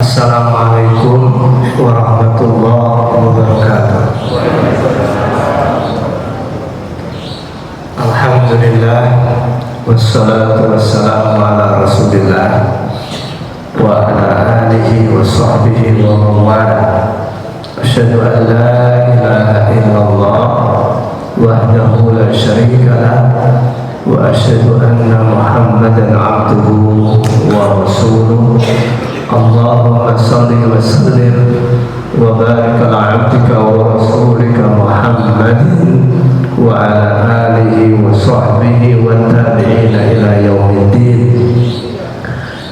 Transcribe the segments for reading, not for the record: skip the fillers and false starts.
Assalamualaikum warahmatullahi wabarakatuh. Alhamdulillah, wassalatu wassalamu ala rasulillah wa ala alihi wa sahbihi wa mawala. Asyhadu an la ilaha illallah wahdahu la syarika lah wa asyhadu anna Muhammadan abduhu wa rasuluh. Allahumma salli wa sallim wa barik ala abdika wa rasulika Muhammadin wa ala alihi wa sahbihi wa tabi'ina ila yaumiddin.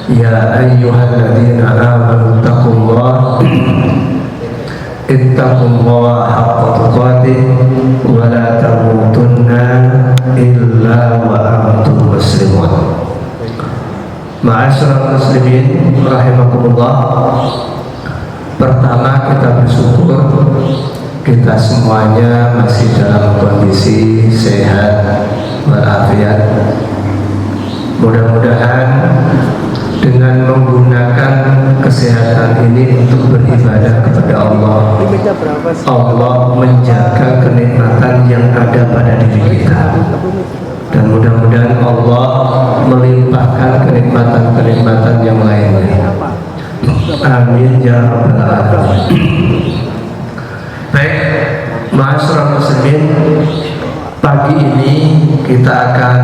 Ya ayyuhalladzina amanu taqullaha ittaqullaha haqqa tuqatih wa la tamutunna illa wa antum muslimun. Ma'asyiral muslimin rahimakumullah. Pertama, kita bersyukur kita semuanya masih dalam kondisi sehat walafiat. Mudah-mudahan dengan menggunakan kesehatan ini untuk beribadah kepada Allah, Allah menjaga kenikmatan yang ada pada diri kita, dan mudah-mudahan Allah melimpahkan kenikmatan-kenikmatan yang lainnya. Amin ya rabbal alamin. Baik, ma'asyiral muslimin, pagi ini kita akan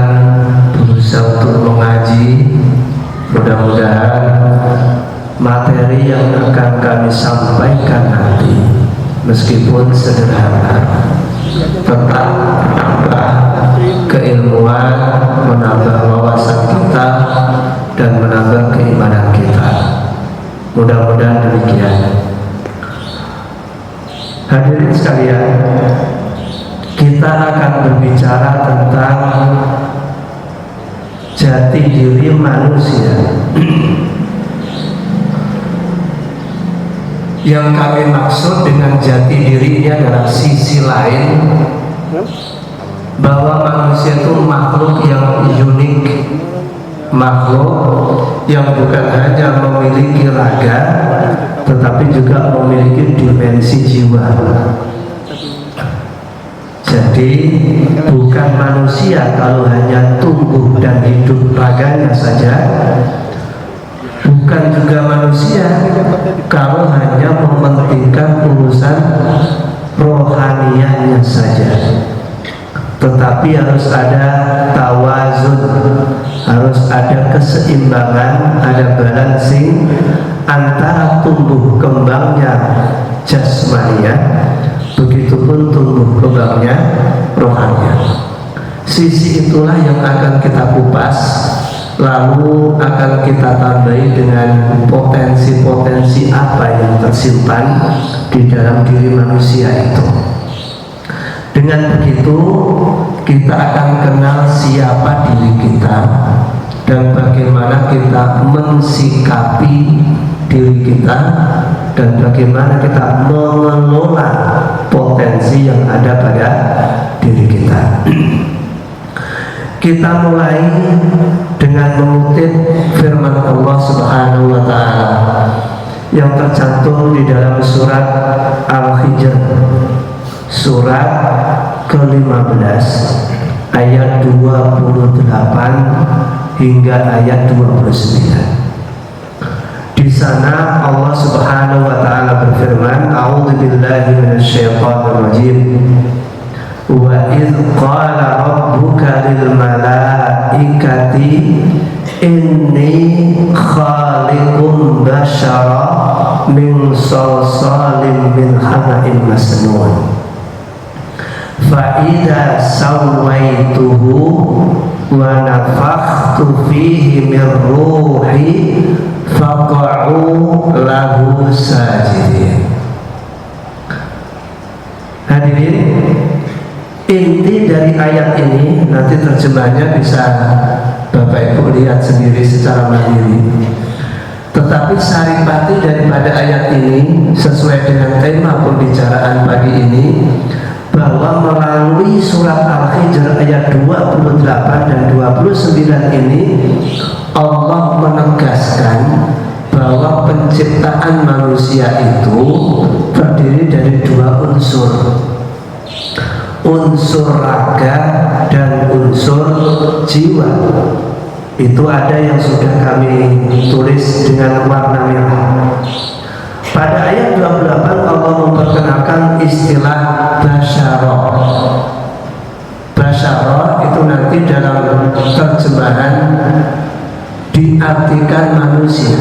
berusaha untuk mengaji. Mudah-mudahan materi yang akan kami sampaikan nanti, meskipun sederhana, tetap menambah keilmuan, menambah wawasan kita, dan menambah keimanan kita. Mudah-mudahan demikian. Hadirin sekalian, kita akan berbicara tentang jati diri manusia. Yang kami maksud dengan jati diri ini adalah sisi lain bahwa manusia itu makhluk yang unik, makhluk yang bukan hanya memiliki raga tetapi juga memiliki dimensi jiwa. Jadi bukan manusia kalau hanya tumbuh dan hidup raganya saja, bukan juga manusia kalau hanya mementingkan urusan rohaniahnya saja, tetapi harus ada tawazun, harus ada keseimbangan, ada balancing antara tumbuh kembangnya jasmaniah, begitupun tumbuh kembangnya rohaniah. Sisi itulah yang akan kita kupas, lalu akan kita tambahi dengan potensi-potensi apa yang tersimpan di dalam diri manusia itu. Dengan begitu kita akan kenal siapa diri kita dan bagaimana kita mensikapi diri kita, dan bagaimana kita mengelola potensi yang ada pada diri kita. Kita mulai dengan mengutip firman Allah Subhanahu wa taala yang tercantum di dalam surat Al-Hijr, surat ke-15 ayat 28 hingga ayat 29. Di sana Allah Subhanahu wa taala berfirman, A'udzubillahi minasyaitonir rajim. Wa idz qala rabbuka lil malaikati inni khaliqun basyara min salsalin min hama'in masnun. Fa idza sawaituhu wa nafakhtu fihi min ruhi faqa'u lahu sajidin. Hadirin, inti dari ayat ini, nanti terjemahnya bisa Bapak Ibu lihat sendiri secara mandiri. Tetapi saripati daripada ayat ini sesuai dengan tema pembicaraan pagi ini bahwa melalui surat Al-Hijr ayat 28 dan 29 ini Allah menegaskan bahwa penciptaan manusia itu terdiri dari dua unsur, unsur raga dan unsur jiwa. Itu ada yang sudah kami tulis dengan warna merah. Pada ayat 28 Allah memperkenalkan istilah basyarah. Basyarah itu nanti dalam terjemahan diartikan manusia.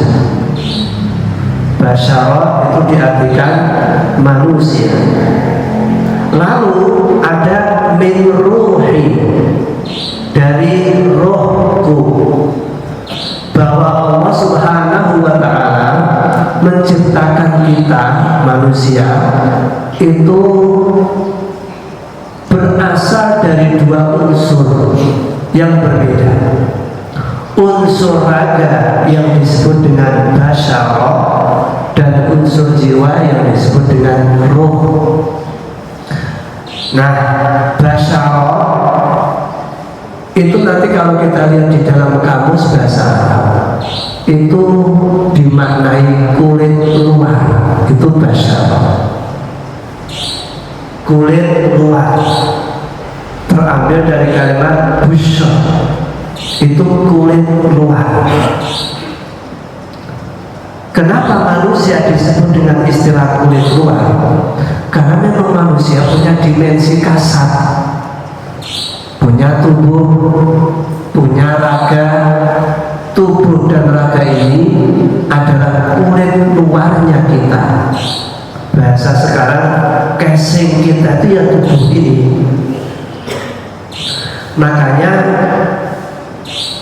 Basyarah itu diartikan manusia. Lalu ada min ruhi, dari rohku, bahwa Allah Subhanahu wa ta'ala menciptakan kita manusia itu berasal dari dua unsur yang berbeda. Unsur raga yang disebut dengan basyarah dan unsur jiwa yang disebut dengan ruh. Nah, basyarah itu nanti kalau kita lihat di dalam kamus bahasa Arab itu dimaknai kulit luar, itu basyarah. Kulit luar terambil dari kalimat busyra, itu kulit luar. Kenapa manusia disebut dengan istilah kulit luar? Karena memang manusia punya dimensi kasar, punya tubuh, punya raga. Tubuh dan raga ini adalah kulit luarnya kita. Bahasa sekarang casing kita itu ya tubuh ini. Makanya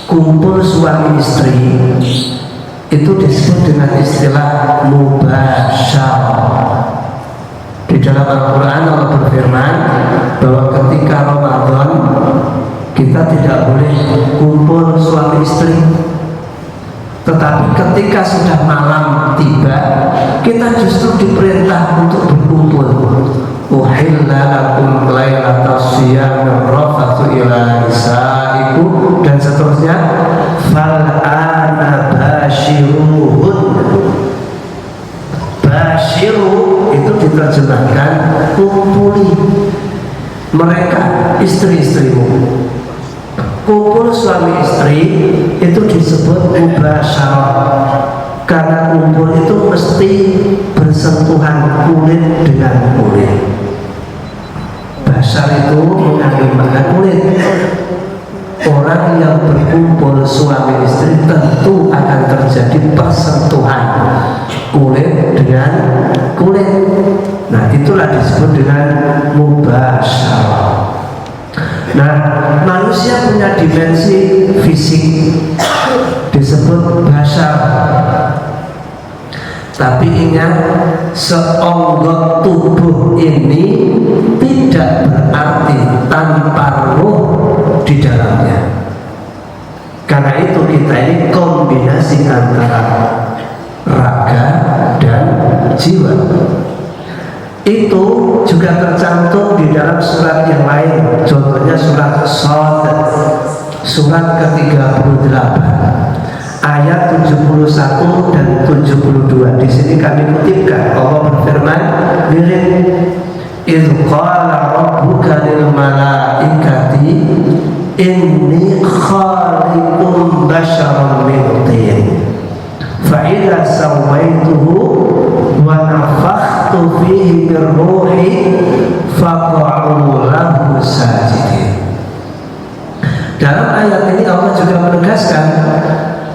kumpul suami istri itu disebut dengan istilah mubasyarah. Di dalam Al-Quran Allah berfirman bahwa ketika Ramadan kita tidak boleh kumpul suami istri, tetapi ketika sudah malam tiba kita justru diperintah untuk berkumpul. Uhilla lakum lailatas siyam rafathu ila nisaikum dan seterusnya. Fal'ana basyiruhun. Basyiru itu diterjemahkan kumpuli mereka, istri-istrimu. Kumpul suami istri itu disebut mubasyarah, karena kumpul itu mesti bersentuhan kulit dengan kulit. Basyar itu mengandung makna kulit. Orang yang berkumpul suami istri tentu akan terjadi persentuhan kulit dengan kulit. Nah, itulah disebut dengan mubasyarah. Nah, manusia punya dimensi fisik disebut basyar. Tapi ingat, seonggok tubuh ini tidak berarti tanpa ruh di dalamnya. Karena itu kita ini kombinasi antara raga dan jiwa. Itu juga tercantum di dalam surat yang lain. Contohnya surat Shad, surat ke-38 ayat 71 dan 72. Di sini kami kutipkan Allah berfirman, mirip idz qala rabbuka lil malaikati inni khaliqun basyaran min tin fa idza sawaituhu wa nafakhtu fihi min ruhi faq'u lahu sajidin. Dalam ayat ini Allah juga menegaskan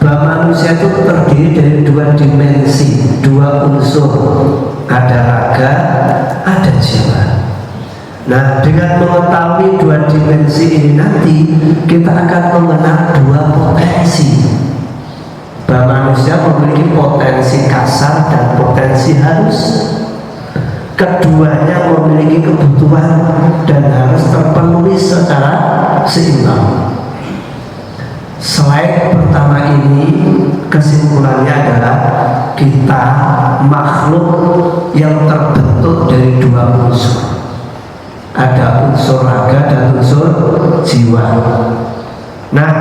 bahwa manusia itu terdiri dari dua dimensi, dua unsur, ada raga, ada jiwa. Nah, dengan mengetahui dua dimensi ini nanti kita akan mengenal dua potensi. Bahwa manusia memiliki potensi kasar dan potensi halus. Keduanya memiliki kebutuhan dan harus terpenuhi secara seimbang. Slide pertama ini kesimpulannya adalah kita makhluk yang terbentuk dari dua unsur. ada unsur raga dan unsur jiwa. Nah,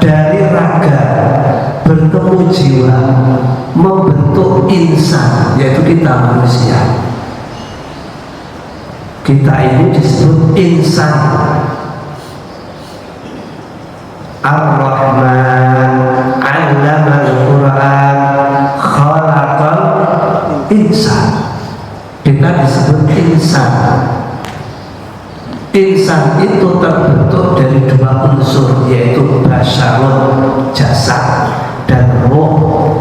dari raga bertemu jiwa membentuk insan, yaitu kita manusia. Kita ini disebut insan. Ar-Rahman 'allamal Qur'an khalaqal insan. Kita disebut insan. Insan itu terbentuk dari dua unsur, yaitu basyarun, jasad, dan roh.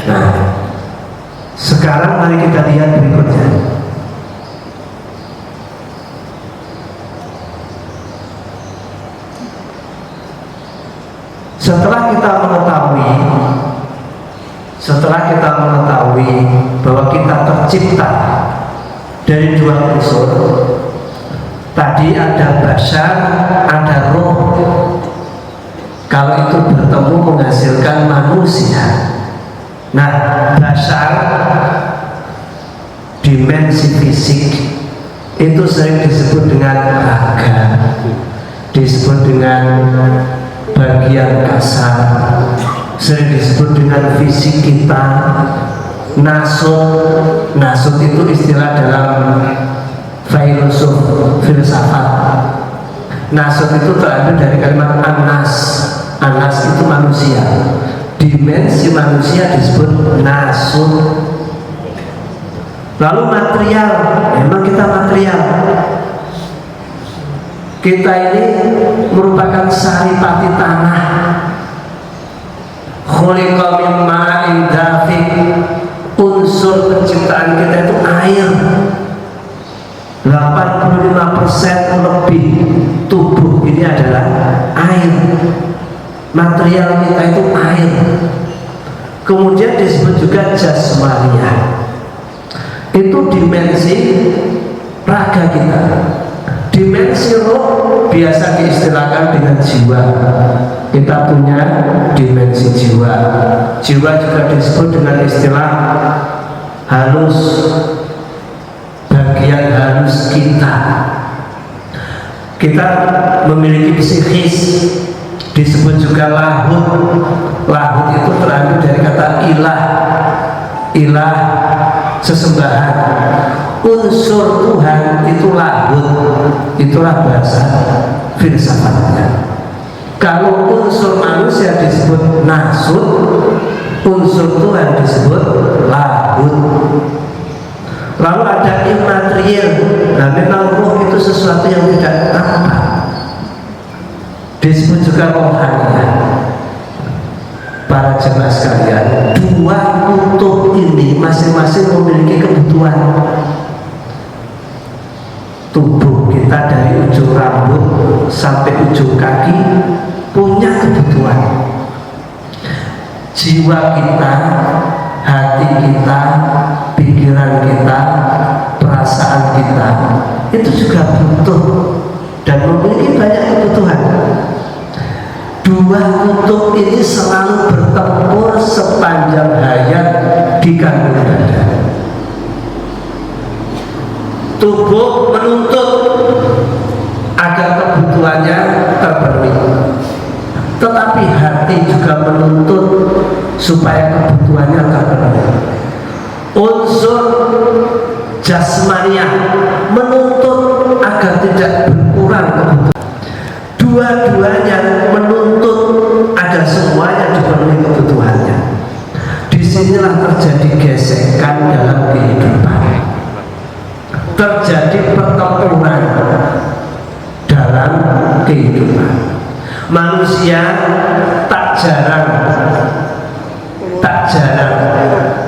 Nah, sekarang mari kita lihat berikutnya. Setelah kita mengetahui bahwa kita tercipta dari dua unsur, tadi ada basyar, ada roh. Kalau itu bertemu menghasilkan manusia. Nah, basyar, dimensi fisik, itu sering disebut dengan raga, disebut dengan bagian kasar, sering disebut dengan fisik kita. Nasut itu istilah dalam filsafat. Nasut itu terambil dari kalimat anas. Anas itu manusia. Dimensi manusia disebut nasut. Lalu material, memang kita material. Kita ini merupakan saripati tanah. Khuliqa min ma'in dafiq. Unsur penciptaan kita itu air. 85% lebih tubuh ini adalah air. Material kita itu air. Kemudian disebut juga jasmania. Itu dimensi raga kita. Dimensi roh biasa diistilahkan dengan jiwa. Kita punya dimensi jiwa. Jiwa juga disebut dengan istilah halus, bagian halus kita. Kita memiliki psikis, disebut juga lahut. Lahut itu terambil dari kata ilah. Ilah, sesembahan. Unsur Tuhan itu lahut. Itulah bahasa filsafatnya. Kalau unsur manusia disebut nasut, unsur Tuhan disebut lahut. Lalu ada imaterial. Nah, memang roh itu sesuatu yang tidak tampak, disebut juga rohania. Para jemaah sekalian, dua kutub ini masing-masing memiliki kebutuhan. Tubuh kita dari ujung rambut sampai ujung kaki punya kebutuhan. Jiwa kita, hati kita, pikiran kita, perasaan kita itu juga butuh dan memiliki banyak kebutuhan. Dua kutub ini selalu bertempur sepanjang hayat di kandung badan. Tubuh menuntut agar kebutuhannya terpenuhi, tetapi hati juga menuntut supaya kebutuhannya terpenuhi. Unsur jasmania menuntut agar tidak berkurang kebutuhan. Dua-duanya menuntut agar semuanya dipenuhi kebutuhannya. Disinilah terjadi gesekan dalam kehidupan. Terjadi pertempuran dalam kehidupan. Manusia tak jarang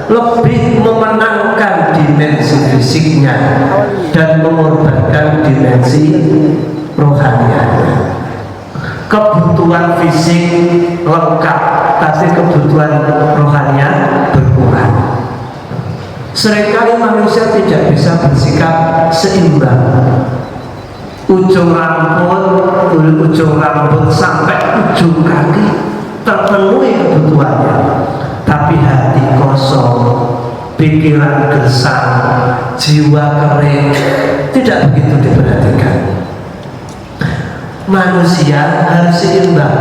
lebih memenangkan dimensi fisiknya dan mengorbankan dimensi rohanianya. Kebutuhan fisik lengkap, tapi kebutuhan rohania berkurang. Seringkali manusia tidak bisa bersikap seimbang. Ujung rambut sampai ujung kaki terpenuhi kebutuhannya, tapi hati kosong, pikiran gersang, jiwa kering, tidak begitu diperhatikan. Manusia harus seimbang.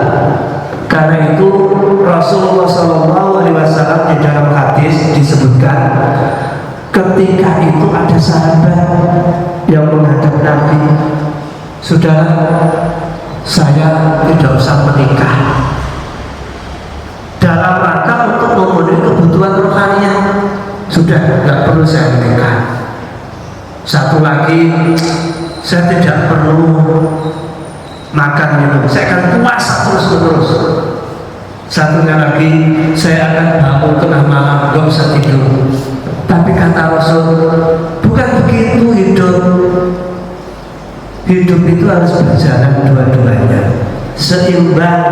Karena itu Rasulullah SAW di dalam hadis disebutkan, ketika itu ada sahabat yang menghadap Nabi, "Saudara, saya tidak usah menikah dalam rangka untuk memenuhi kebutuhan rohaninya. Sudah, nggak perlu saya menikah. Satu lagi, saya tidak perlu makan minum, saya akan puasa terus-menerus. Satunya lagi, saya akan bangun tengah malam, nggak usah tidur." Tapi kata Rasul, bukan begitu hidup. Hidup itu harus berjalan dua-duanya, seimbang.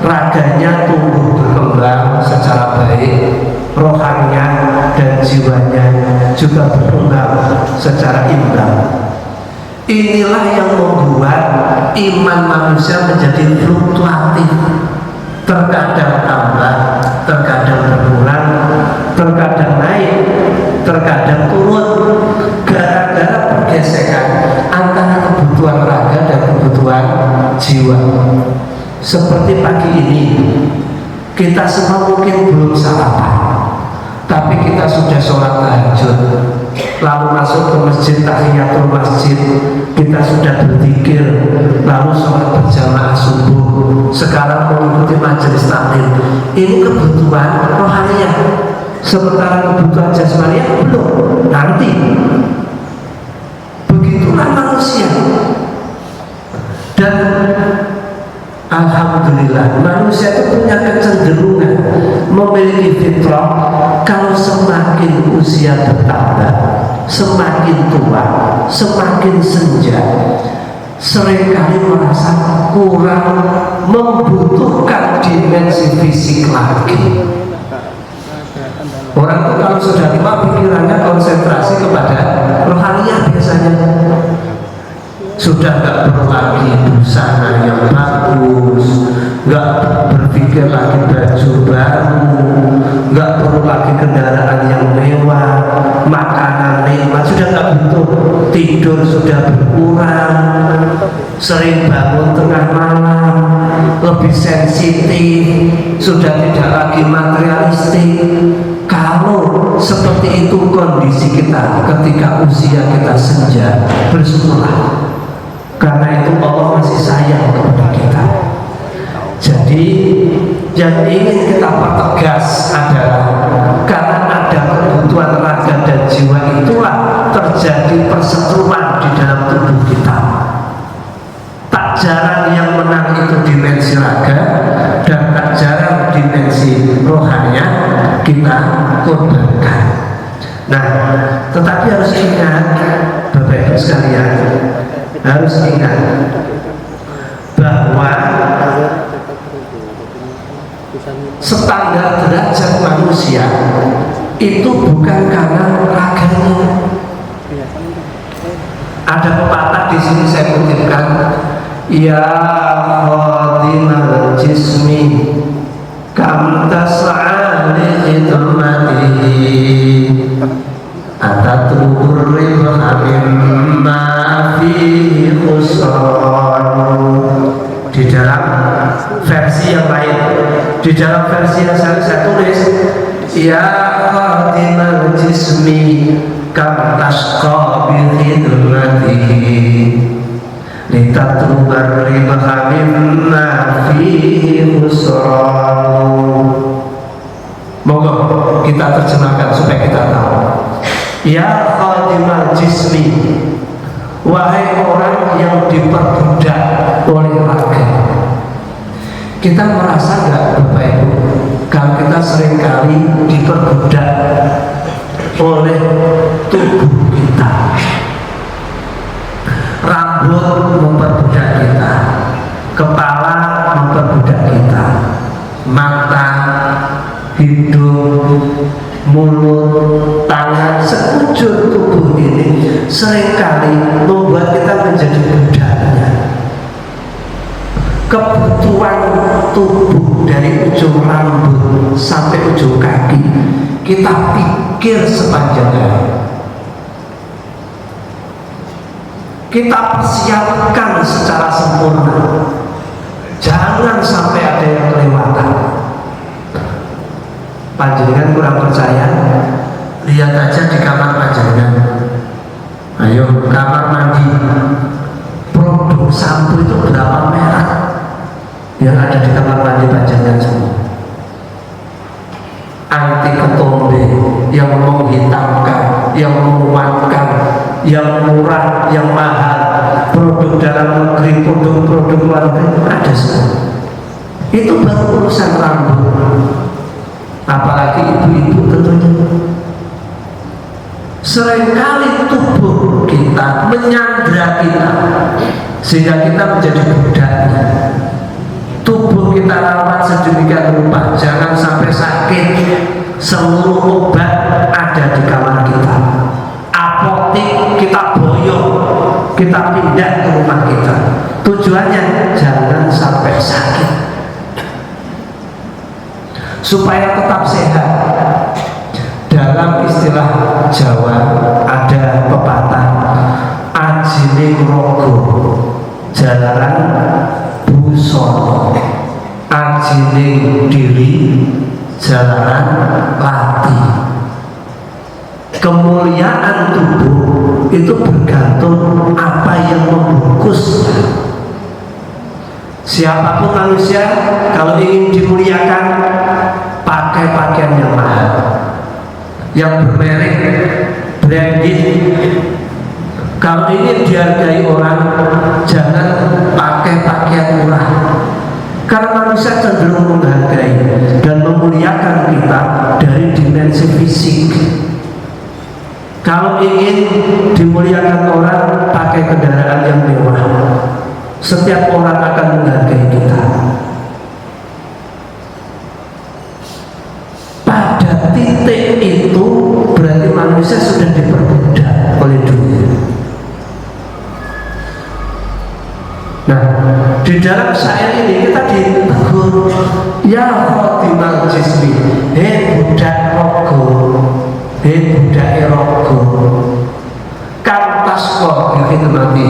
Raganya tumbuh berkembang secara baik, rohaninya dan jiwanya juga berkembang secara imbang. Inilah yang membuat iman manusia menjadi fluktuatif, terkadang tambah, terkadang berkurang, terkadang naik, terkadang turun, gara-gara pergesekan antara kebutuhan raga dan kebutuhan jiwa. Seperti pagi ini, kita semua mungkin belum sarapan, tapi kita sudah sholat tahajud, lalu masuk ke masjid, tahiyatul masjid, kita sudah berzikir, lalu sholat berjamaah subuh, sekarang mengikuti majelis taklim. Ini kebutuhan rohaninya, sementara kebutuhan jasmaninya belum, nanti. Begitulah manusia. Dan alhamdulillah manusia itu punya kecenderungan memiliki fitrah. Kalau semakin usia bertambah, semakin tua, semakin senja, seringkali merasa kurang membutuhkan dimensi fisik lagi. Orang itu kalau sudah tua pikirannya konsentrasi kepada rohaniah biasanya. Sudah nggak perlu lagi busana yang bagus, nggak berpikir lagi baju baru, nggak perlu lagi kendaraan yang mewah, makanan nikmat, sudah nggak butuh. Tidur sudah berkurang, sering bangun tengah malam, lebih sensitif, sudah tidak lagi materialistik. Kalau seperti itu kondisi kita ketika usia kita senja, bersyukurlah. Karena itu Allah masih sayang kepada kita. Jadi yang ingin kita pertegas adalah karena ada kebutuhan raga dan jiwa, itulah terjadi perseteruan di dalam tubuh kita. Tak jarang yang menang itu dimensi raga, dan tak jarang dimensi rohaninya kita korbankan. Nah, tetapi harus ingat, Bapak Ibu sekalian, harus ingat bahwa standar derajat manusia itu bukan karena raganya. Ada pepatah di sini saya kutipkan, ya khadimal jismi kam tas'a li khidmatihi atatubur ribha mimma fihi khusran. Di dalam versi yang lain, di dalam versi yang saya tulis, ya khadimal jismi kam tasqa bi khidmatihi litatrubar ribha mimma fihi khusran. Moga kita terjemahkan supaya kita tahu. Ya khadimal jismi, wahai orang yang diperbudak oleh raga. Kita merasa nggak, Bapak Ibu, kalau kita seringkali diperbudak oleh tubuh kita. Rambut memperbudak kita, kepala memperbudak kita, mata, hidung, mulut, tangan, sekujur tubuh ini seringkali membuat kita menjadi budaknya. Kebutuhan tubuh dari ujung rambut sampai ujung kaki kita pikir sepanjang hari, kita persiapkan secara sempurna, jangan sampai ada yang kelewatan. Panjenengan kurang percaya, lihat aja di kamar panjenengan. Ayo, kamar mandi, produk sampo itu berapa merek yang ada di kamar mandi panjenengan semua? Anti ketombe, yang menghitamkan, yang menguatkan, yang murah, yang mahal, produk dalam negeri, produk luar negeri, ada semua. Itu baru urusan rambut, apalagi ibu-ibu tentunya. Seringkali tubuh kita menyandra kita sehingga kita menjadi budaknya. Tubuh kita rawat sedemikian rupa, jangan sampai sakit. Seluruh obat ada di kamar kita, apotik kita boyong, kita pindah ke rumah kita. Tujuannya jangan sampai sakit, supaya tetap sehat. Dalam istilah Jawa ada pepatah, ajine rogo jalaran busana, ajine diri jalaran lati. Kemuliaan tubuh itu bergantung apa yang membungkus. Siapapun manusia kalau ingin dimuliakan, pakai pakaian yang mahal, yang bermerek, branded. Kalau ini dihargai orang, jangan pakai pakaian murah, karena manusia cenderung menghargai dan memuliakan kita dari dimensi fisik. Kalau ingin dimuliakan orang, pakai kendaraan yang mewah, setiap orang akan menghargai kita. Pada titik itu berarti manusia sudah diperbudak oleh dunia. Nah, di dalam syair ini kita ditegur, ya khodimal jismi, budak rogo, budak rogo, kantas kok gitu mati.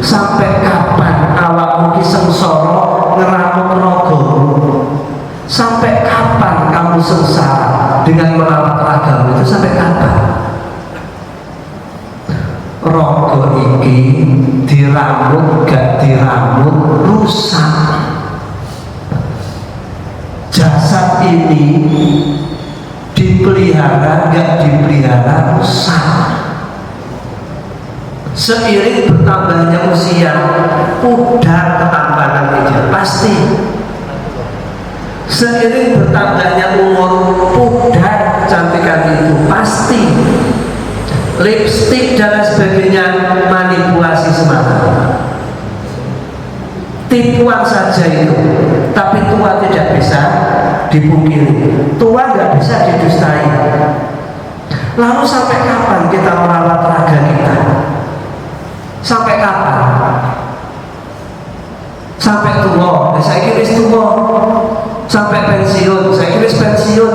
Sampai kapan awakmu ki sengsara ngeramu rogo? Sampai kapan kamu sengsara dengan merawat ragamu itu? Sampai kapan? Rogo iki diramut gak diramut rusak. Jasad ini dipelihara gak dipelihara rusak. Seiring bertambahnya usia, udah ketampanan meja pasti. Seiring bertambahnya umur, udah kecantikan itu pasti. Lipstik dan sebagainya manipulasi semata, tipuan saja itu. Tapi tua tidak bisa dipungkiri, tua nggak bisa didustai. Lalu sampai kapan kita merawat raga kita? Sampai kapan? Sampai tua, saya kira tua. Sampai pensiun, saya kira pensiun.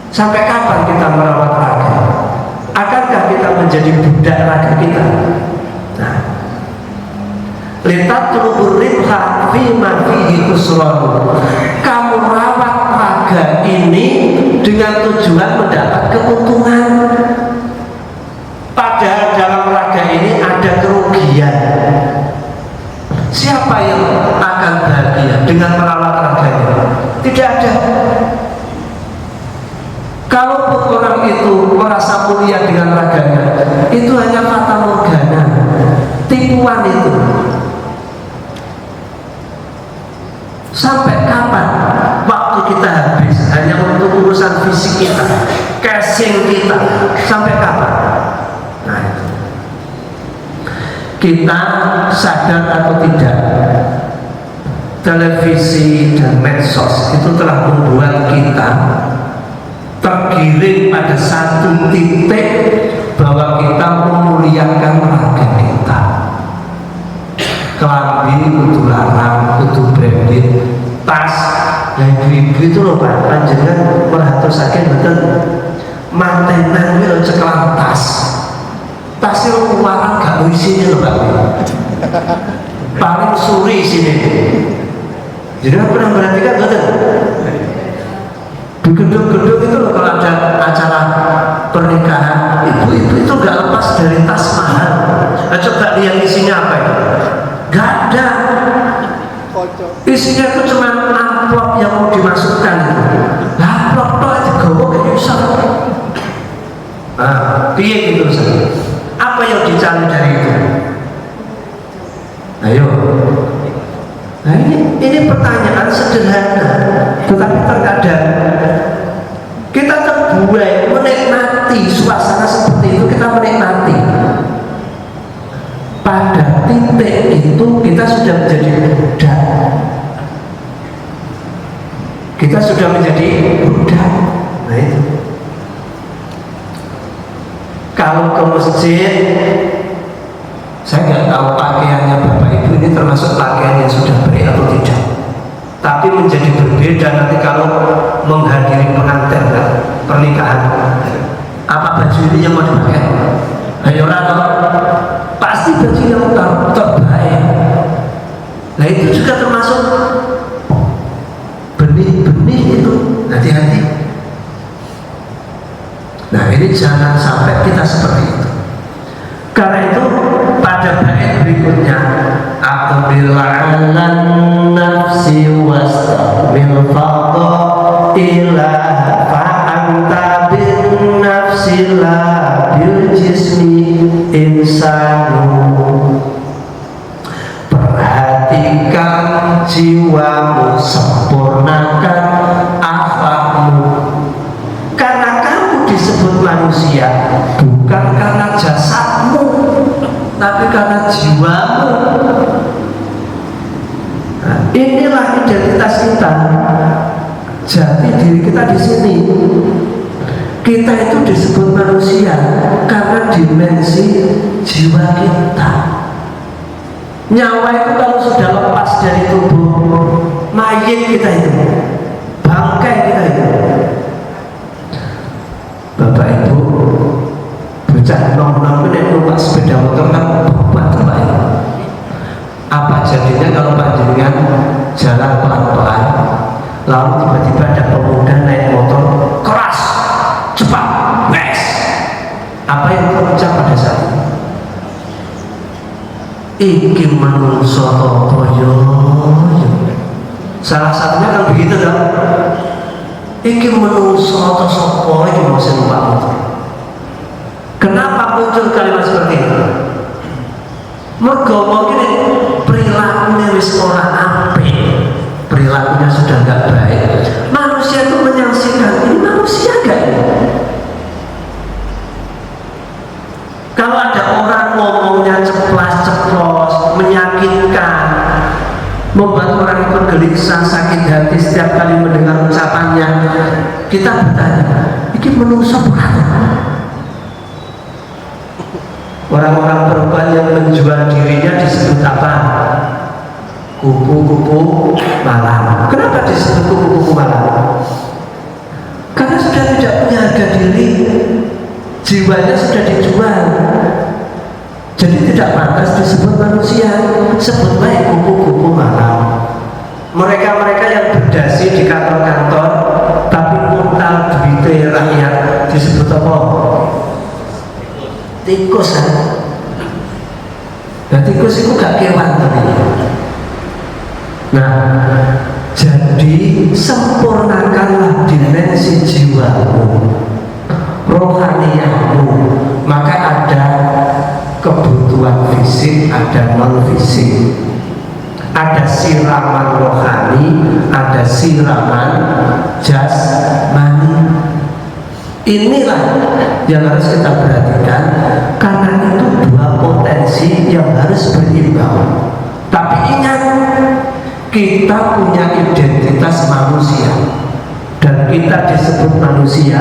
Sampai kapan kita merawat raga? Akankah kita menjadi budak raga kita? Nah, litatlubur ribha fima fihi khusran. Kamu rawat raga ini dengan tujuan mendapat keuntungan. Padahal dalam raga ini ada kerugian. Siapa yang akan bahagia dengan merawat raganya? Tidak ada. Kalaupun orang itu merasa mulia dengan raganya, itu hanya fata morgana, tipuan itu. Sampai kapan waktu kita habis hanya untuk urusan fisik kita, casing kita? Sampai kapan? Nah, itu. Kita sadar atau tidak, televisi dan medsos itu telah membuat kita tergiring pada satu titik bahwa kita memuliakan raga kita. Kelambi kudu larang, kudu branded, tas Nah ibu-ibu itu loh Pak, panjenengan merhatosaken betul mantenan itu ceklan tas itu keluaran gak isinya loh Pak, paling suri sini. Jadi pernah perhatikan betul di gedung-gedung itu loh kalau ada acara pernikahan, ibu-ibu itu gak lepas dari tas mahal. Nah, coba lihat isinya apa itu, gak ada. Isinya itu cuma amplop yang mau dimasukkan itu. Lah amplop itu aja gawa gak bisa. Nah, piye gitu Ustaz? Apa yang dicari dari itu? Ayo. Nah ini pertanyaan sederhana, tetapi terkadang kita terbuai menikmati suasana seperti itu, kita menikmati. Pada titik itu kita sudah menjadi budak. Kita sudah menjadi budak. Nah itu. Kalau ke masjid, saya nggak tahu pakaiannya Bapak Ibu ini termasuk pakaian yang sudah baik atau tidak. Tapi menjadi berbeda nanti kalau menghadiri pengantin pernikahan. Apa baju ini yang mau dipakai? Ayo rata. Pasti baju yang terbaik. Nah itu juga termasuk benih-benih itu. Hati-hati. Nah ini jangan sampai kita seperti itu. Karena itu pada bait berikutnya, aqbil 'alan nafsi wastamil fadila fa anta bin nafsi la bil jismi insanu. Perhatikan jiwamu, sempurnakan akhlakmu. Karena kamu disebut manusia bukan karena jasadmu, tapi karena jiwamu. Nah, inilah identitas kita, jati diri kita di sini. Kita itu disebut manusia karena dimensi jiwa kita. Nyawa itu kalau sudah lepas dari tubuh, mayit kita itu, bangkai kita itu. Bapak Ibu, bocah nom-nom ini numpak sepeda motor kan buat terbaik. Apa jadinya kalau panjenengan jalan pelan-pelan, lalu tiba-tiba ada pemuda naik motor keras, cepat, wes. Apa yang terucap pada saat itu? Iki manungsa toyo. Salah satunya kan begitu dong. Iki menungso atau sopo iki mau numpak motor. Kenapa muncul kalimat seperti itu? Mergo mungkin perilakunya wis ora apik, perilakunya sudah nggak baik. Manusia itu menyaksikan ini manusia gak ini? Kalau ada orang ngomongnya ceplas-ceplos, menyakitkan, membuat orang itu gelisah, sakit hati setiap kali mendengar ucapannya, kita bertanya, ini menungso bukan? Orang-orang perempuan yang menjual dirinya disebut apa? Kupu-kupu malam. Kenapa disebut kupu-kupu malam? Karena sudah tidak punya harga diri, jiwanya sudah dijual. Jadi tidak pantas disebut manusia, sebutlah kupu-kupu malam. Mereka-mereka yang berdasi di kantor-kantor tapi muntal duit rakyat disebut apa? Tikus kan? Nah tikus itu gak kewan tapi. Nah jadi sempurnakanlah dimensi jiwamu, rohaniyahmu. Maka ada kebutuhan fisik, ada non fisik, ada siraman rohani, ada siraman jasmani. Inilah yang harus kita perhatikan, karena itu dua potensi yang harus berimbang. Tapi ingat, kita punya identitas manusia dan kita disebut manusia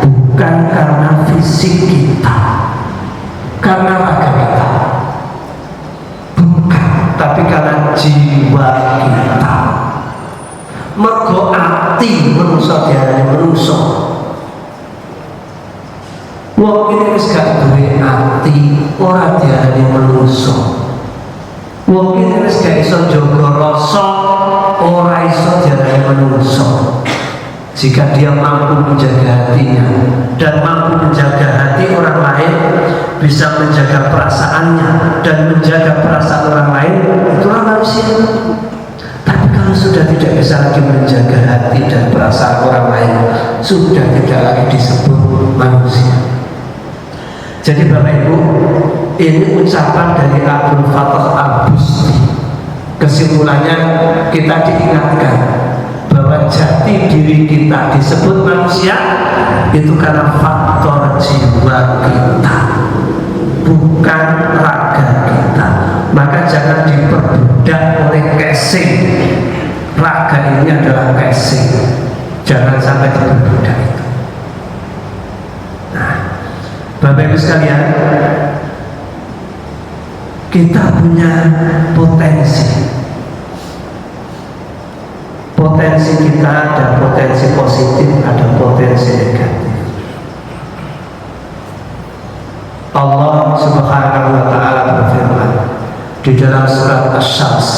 bukan karena fisik kita, karena raga kita, bukan, tapi karena jiwa kita. Mergo ati menungso diarani menungso. Wong iki wis gak duwe ati, ora diarani menungso. Wong iki wis gak iso jaga rasa, ora iso diarani menungso. Jika dia mampu menjaga hatinya dan mampu menjaga hati orang lain, bisa menjaga perasaannya dan menjaga perasaan orang lain, itulah manusia. Tapi kalau sudah tidak bisa lagi menjaga hati dan perasaan orang lain, sudah tidak lagi disebut manusia. Jadi Bapak Ibu, ini ucapan dari Abdul Fattah Al-Busti. Kesimpulannya kita diingatkan bahwa jati diri kita disebut manusia itu karena faktor jiwa kita, bukan raga kita. Maka jangan diperbudak oleh casing. Raga ini adalah casing, jangan sampai diperbudak itu. Nah, Bapak Ibu sekalian, kita punya potensi. Potensi kita ada potensi positif, ada potensi negatif. Allah Subhanahu wa taala berfirman di dalam surat Asy-Syams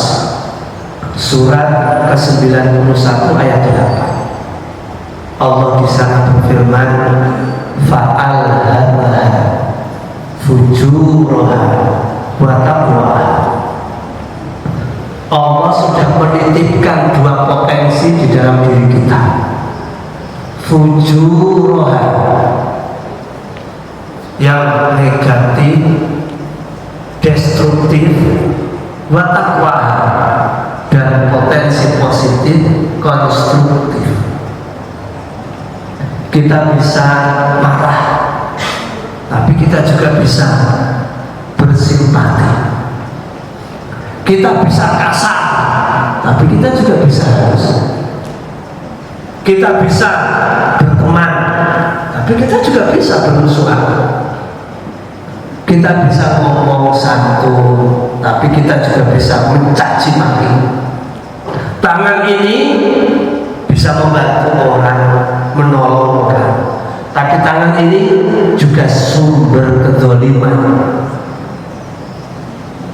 surat ke-91 ayat 8. Allah di sana berfirman fa'alhamaha fujuraha wa taqwaha. Allah sudah menitipkan dua potensi di dalam diri kita, fujuroha yang negatif, destruktif, wa taqwaha dan potensi positif, konstruktif. Kita bisa marah, tapi kita juga bisa bersimpati. Kita bisa kasar, tapi kita juga bisa halus. Kita bisa berteman, tapi kita juga bisa bermusuhan. Kita bisa ngomong santun, tapi kita juga bisa mencaci maki. Tangan ini bisa membantu orang, menolong orang, tapi tangan ini juga sumber kedzaliman.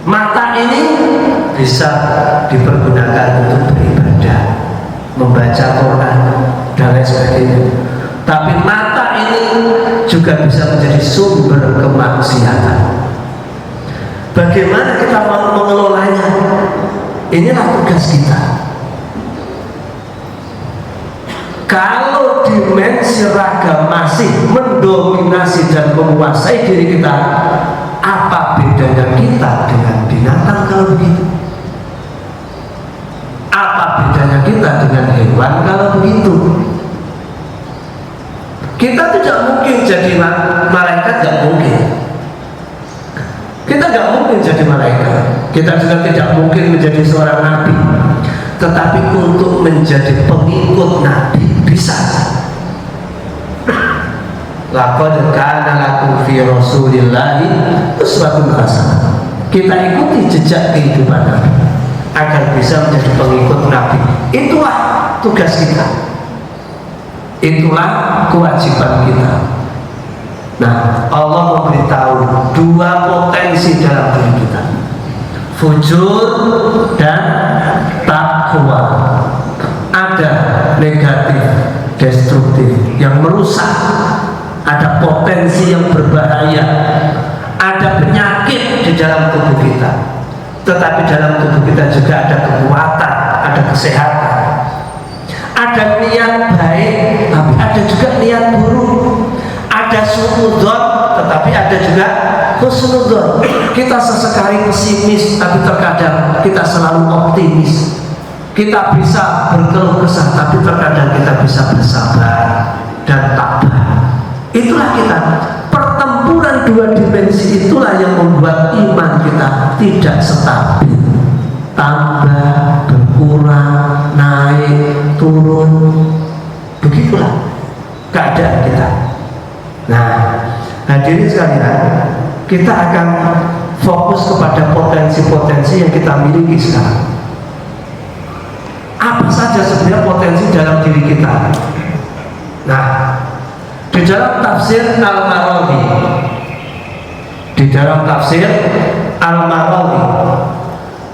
Mata ini bisa dipergunakan untuk beribadah, membaca Quran dan lain sebagainya. Tapi mata ini juga bisa menjadi sumber kemaksiatan. Bagaimana kita mau mengelolanya? Inilah tugas kita. Kalau dimensi raga masih mendominasi dan menguasai diri kita, apa bedanya kita dengan binatang kalau begitu? Apa bedanya kita dengan hewan kalau begitu? Kita tidak mungkin jadi malaikat, tidak mungkin. Kita tidak mungkin jadi malaikat. Kita juga tidak mungkin menjadi seorang nabi. Tetapi untuk menjadi pengikut nabi bisa. Laqad kana lakum fi Rasulillahi uswatun hasanah. Kita ikuti jejak kehidupan Nabi agar bisa menjadi pengikut Nabi. Itulah tugas kita. Itulah kewajiban kita. Nah, Allah memberitahu dua potensi dalam diri kita, fujur dan takwa. Ada negatif, destruktif yang merusak, ada potensi yang berbahaya, ada penyakit di dalam tubuh kita. Tetapi dalam tubuh kita juga ada kekuatan, ada kesehatan, ada niat baik, tapi ada juga niat buruk, ada suudzon, tetapi ada juga husnudzon. Kita sesekali pesimis, tapi terkadang kita selalu optimis. Kita bisa berkeluh kesah, tapi terkadang kita bisa bersabar dan tabah. Itulah kita. Pertempuran dua dimensi itulah yang membuat iman kita tidak stabil, tambah, berkurang, naik, turun. Begitulah keadaan kita. Nah, hadirin sekalian, kita akan fokus kepada potensi-potensi yang kita miliki sekarang. Apa saja saja sebenarnya potensi dalam diri kita. Nah, di dalam tafsir Al-Marawi,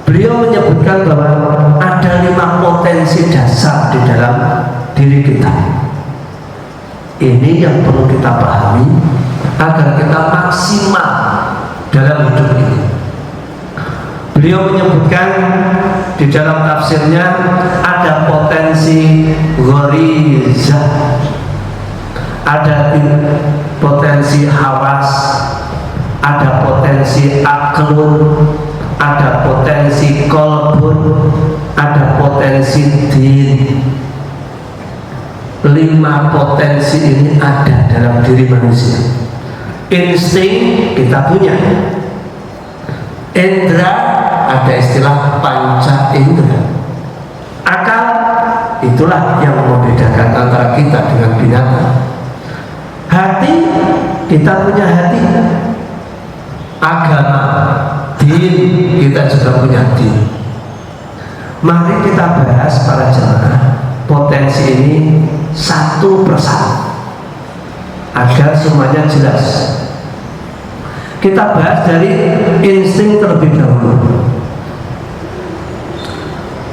beliau menyebutkan bahwa ada 5 potensi dasar di dalam diri kita. Ini yang perlu kita pahami agar kita maksimal dalam hidup ini. Beliau menyebutkan di dalam tafsirnya ada potensi gharizah, ada potensi hawas, ada potensi aklun, ada potensi kolbun, ada potensi din. 5 potensi ini ada dalam diri manusia. Insting kita punya, indra, ada istilah panca indra, akal, itulah yang membedakan antara kita dengan binatang. Hati, kita punya hati. Agama, din, kita juga punya din. Mari kita bahas para jemaah potensi ini satu persatu agar semuanya jelas. Kita bahas dari insting terlebih dahulu.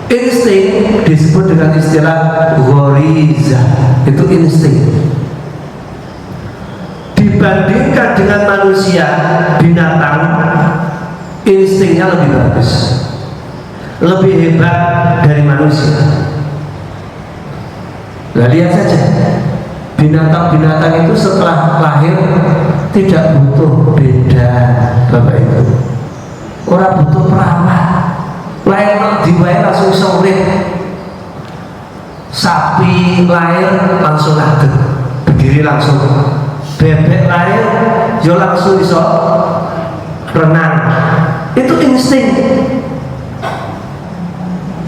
Insting disebut dengan istilah gharizah, itu insting. Dibandingkan dengan manusia, binatang, instingnya lebih bagus, lebih hebat dari manusia. Nah, lihat saja, binatang-binatang itu setelah lahir tidak butuh beda, Bapak Ibu. Orang butuh perawat, lahir diwai langsung urip. Sapi lahir langsung adem, berdiri langsung. Bebek lahir, yo langsung iso renang. Itu insting.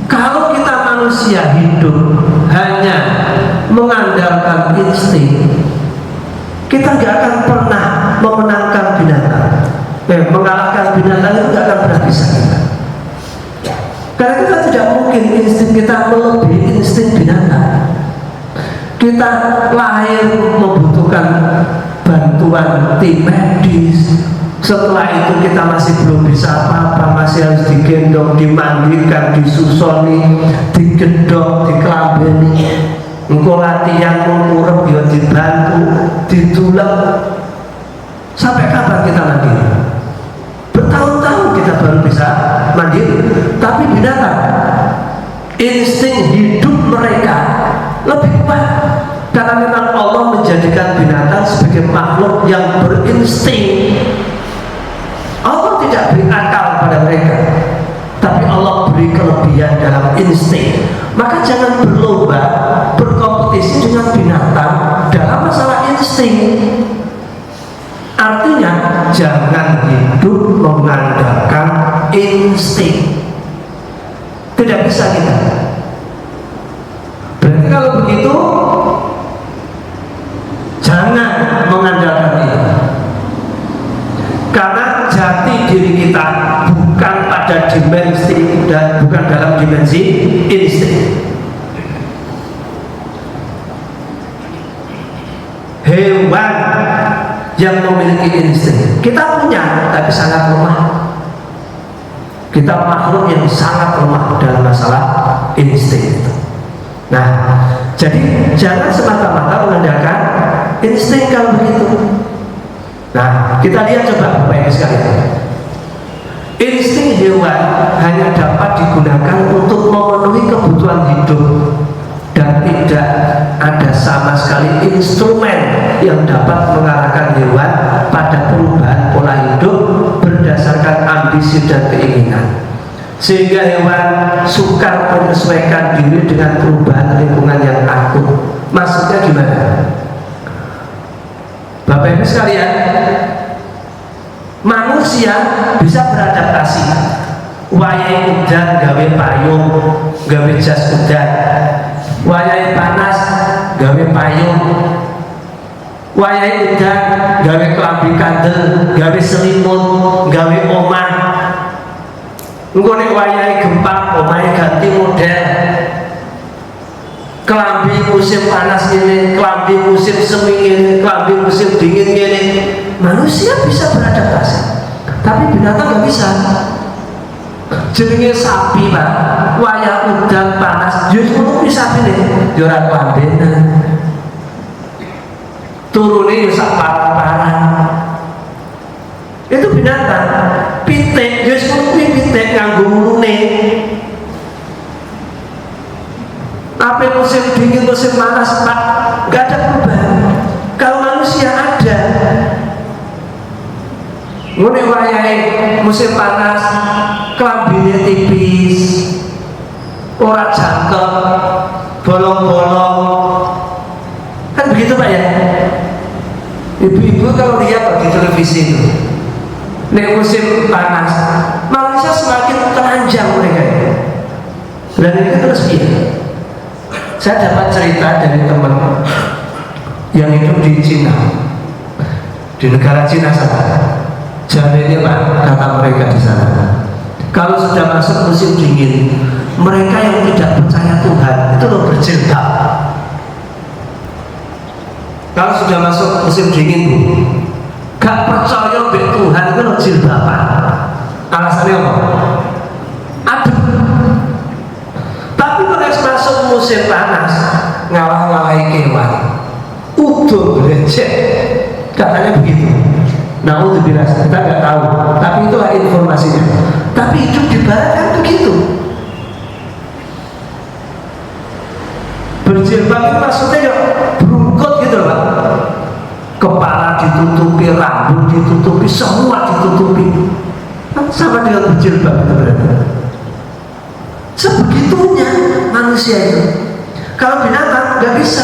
Kalau kita manusia hidup hanya mengandalkan insting, kita nggak akan pernah memenangkan binatang. Mengalahkan binatang itu nggak akan pernah bisa kita. Karena kita tidak mungkin insting kita melebihi insting binatang. Kita lahir membutuhkan bantuan tim medis. Setelah itu kita masih belum bisa apa-apa, masih harus digendong, dimandikan, disusoni, digedok, dikelambeni. Engkau latihan mengurep, dia dibantu, ditulak. Sampai kapan kita mandiri? Bertahun-tahun kita baru bisa mandiri. Tapi binatang, insting hidup mereka lebih kuat, karena memang Allah menjadikan binatang sebagai makhluk yang berinsting. Allah tidak beri akal pada mereka, tapi Allah beri kelebihan dalam insting. Maka jangan berlomba, berkompetisi dengan binatang dalam masalah insting. Artinya jangan hidup mengandalkan insting. Tidak bisa kita. Berarti kalau begitu jangan mengandalkan itu, karena jati diri kita bukan pada dimensi dan bukan dalam dimensi insting. Hewan yang memiliki insting kita punya, tapi sangat lemah. Kita makhluk yang sangat lemah dalam masalah insting itu. Nah, jadi jangan semata-mata mengandalkan insting kalau begitu. Nah, kita lihat coba Bapak Ibu sekalian. Insting hewan hanya dapat digunakan untuk memenuhi kebutuhan hidup, dan tidak ada sama sekali instrumen yang dapat mengarahkan hewan pada perubahan pola hidup berdasarkan ambisi dan keinginan, sehingga hewan sukar menyesuaikan diri dengan perubahan lingkungan yang akut. Maksudnya gimana? Bapak Ibu sekalian, manusia bisa beradaptasi. Wayai udan gawe payung, gawe jas udan. Wayai panas gawe payung. Wayai udan gawe kelambi kandel, gawe selimut, gawe omah. Engko nek wayai gempa, omahe ganti model. kelambi musim panas ini, kelambi musim semi ini, kelambi musim dingin ini. Manusia bisa beradaptasi, tapi binatang nggak bisa. Jenenge sapi pak, wayah udan panas, jadi ngono sapi nih, juara kelambenan, turunnya sak parang-parang. Itu binatang. Pitik, jadi ngono pitik nganggo mulune. Apa musim dingin, musim panas pak, nggak ada perubahan. Kalau manusia ada. Ngene wayahe musim panas, kelambine tipis, ora jangkep, bolong-bolong. Kan begitu Pak ya? Ibu-ibu kalau lihat di televisi itu, nek musim panas, manusia semakin telanjang mereka. Dan ini terus piye? Saya dapat cerita dari teman yang hidup di Cina, di negara Cina sana. Jaminnya Pak, kata mereka di sana, kalau sudah masuk musim dingin, mereka yang tidak percaya Tuhan itu loh berjilbab. Kalau sudah masuk musim dingin, gak percaya be Tuhan itu loh jilbaban. Alasannya apa? Aduh. Tapi kalau masuk musim panas, ngalah-ngalahi kewan, udah berecek, katanya begitu. Nah, untuk bilas kita nggak tahu, tapi itulah informasinya. Tapi hidup di barat kan begitu. Berjilbab itu maksudnya ya berungkut gitu loh Pak. Kepala ditutupi, rambut ditutupi, semua ditutupi. Sama dengan berjilbab itu berarti. Sebegitunya manusia itu. Kalau binatang nggak bisa.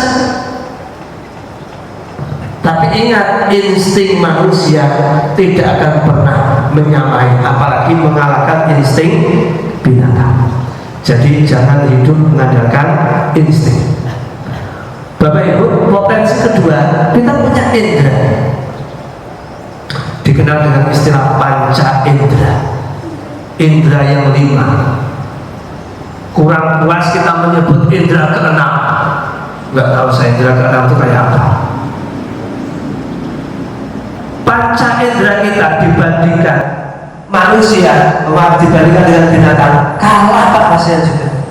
Tapi ingat, insting manusia tidak akan pernah menyamai, apalagi mengalahkan insting binatang. Jadi jangan hidup mengandalkan insting. Bapak Ibu, potensi kedua, kita punya indera. Dikenal dengan istilah panca indera. Indera yang 5. Kurang puas kita menyebut indera ke-6. Nggak tahu saya indera ke-6 itu kayak apa. Panca indera kita dibandingkan manusia, dibandingkan dengan binatang, kalah Pak kasihan juga.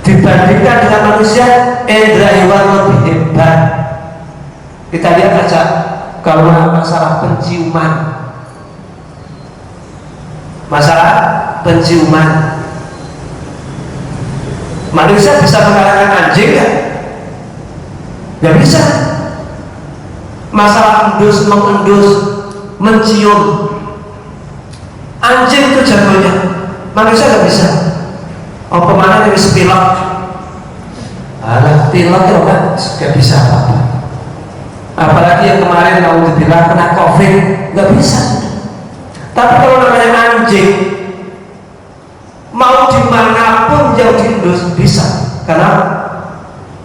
Dibandingkan dengan manusia, indera hewan lebih hebat. Kita lihat aja kalau masalah penciuman, manusia bisa mengalahkan anjing ya? Nggak bisa. Masalah mengendus, mencium, anjing itu jagonya, manusia nggak bisa. Oh kemana dari pilot? Alah pilot itu kan nggak bisa apa-apa. Apalagi yang kemarin mau dibilang kena COVID, nggak bisa. Tapi kalau namanya anjing, mau dimanapun yang diendus bisa, karena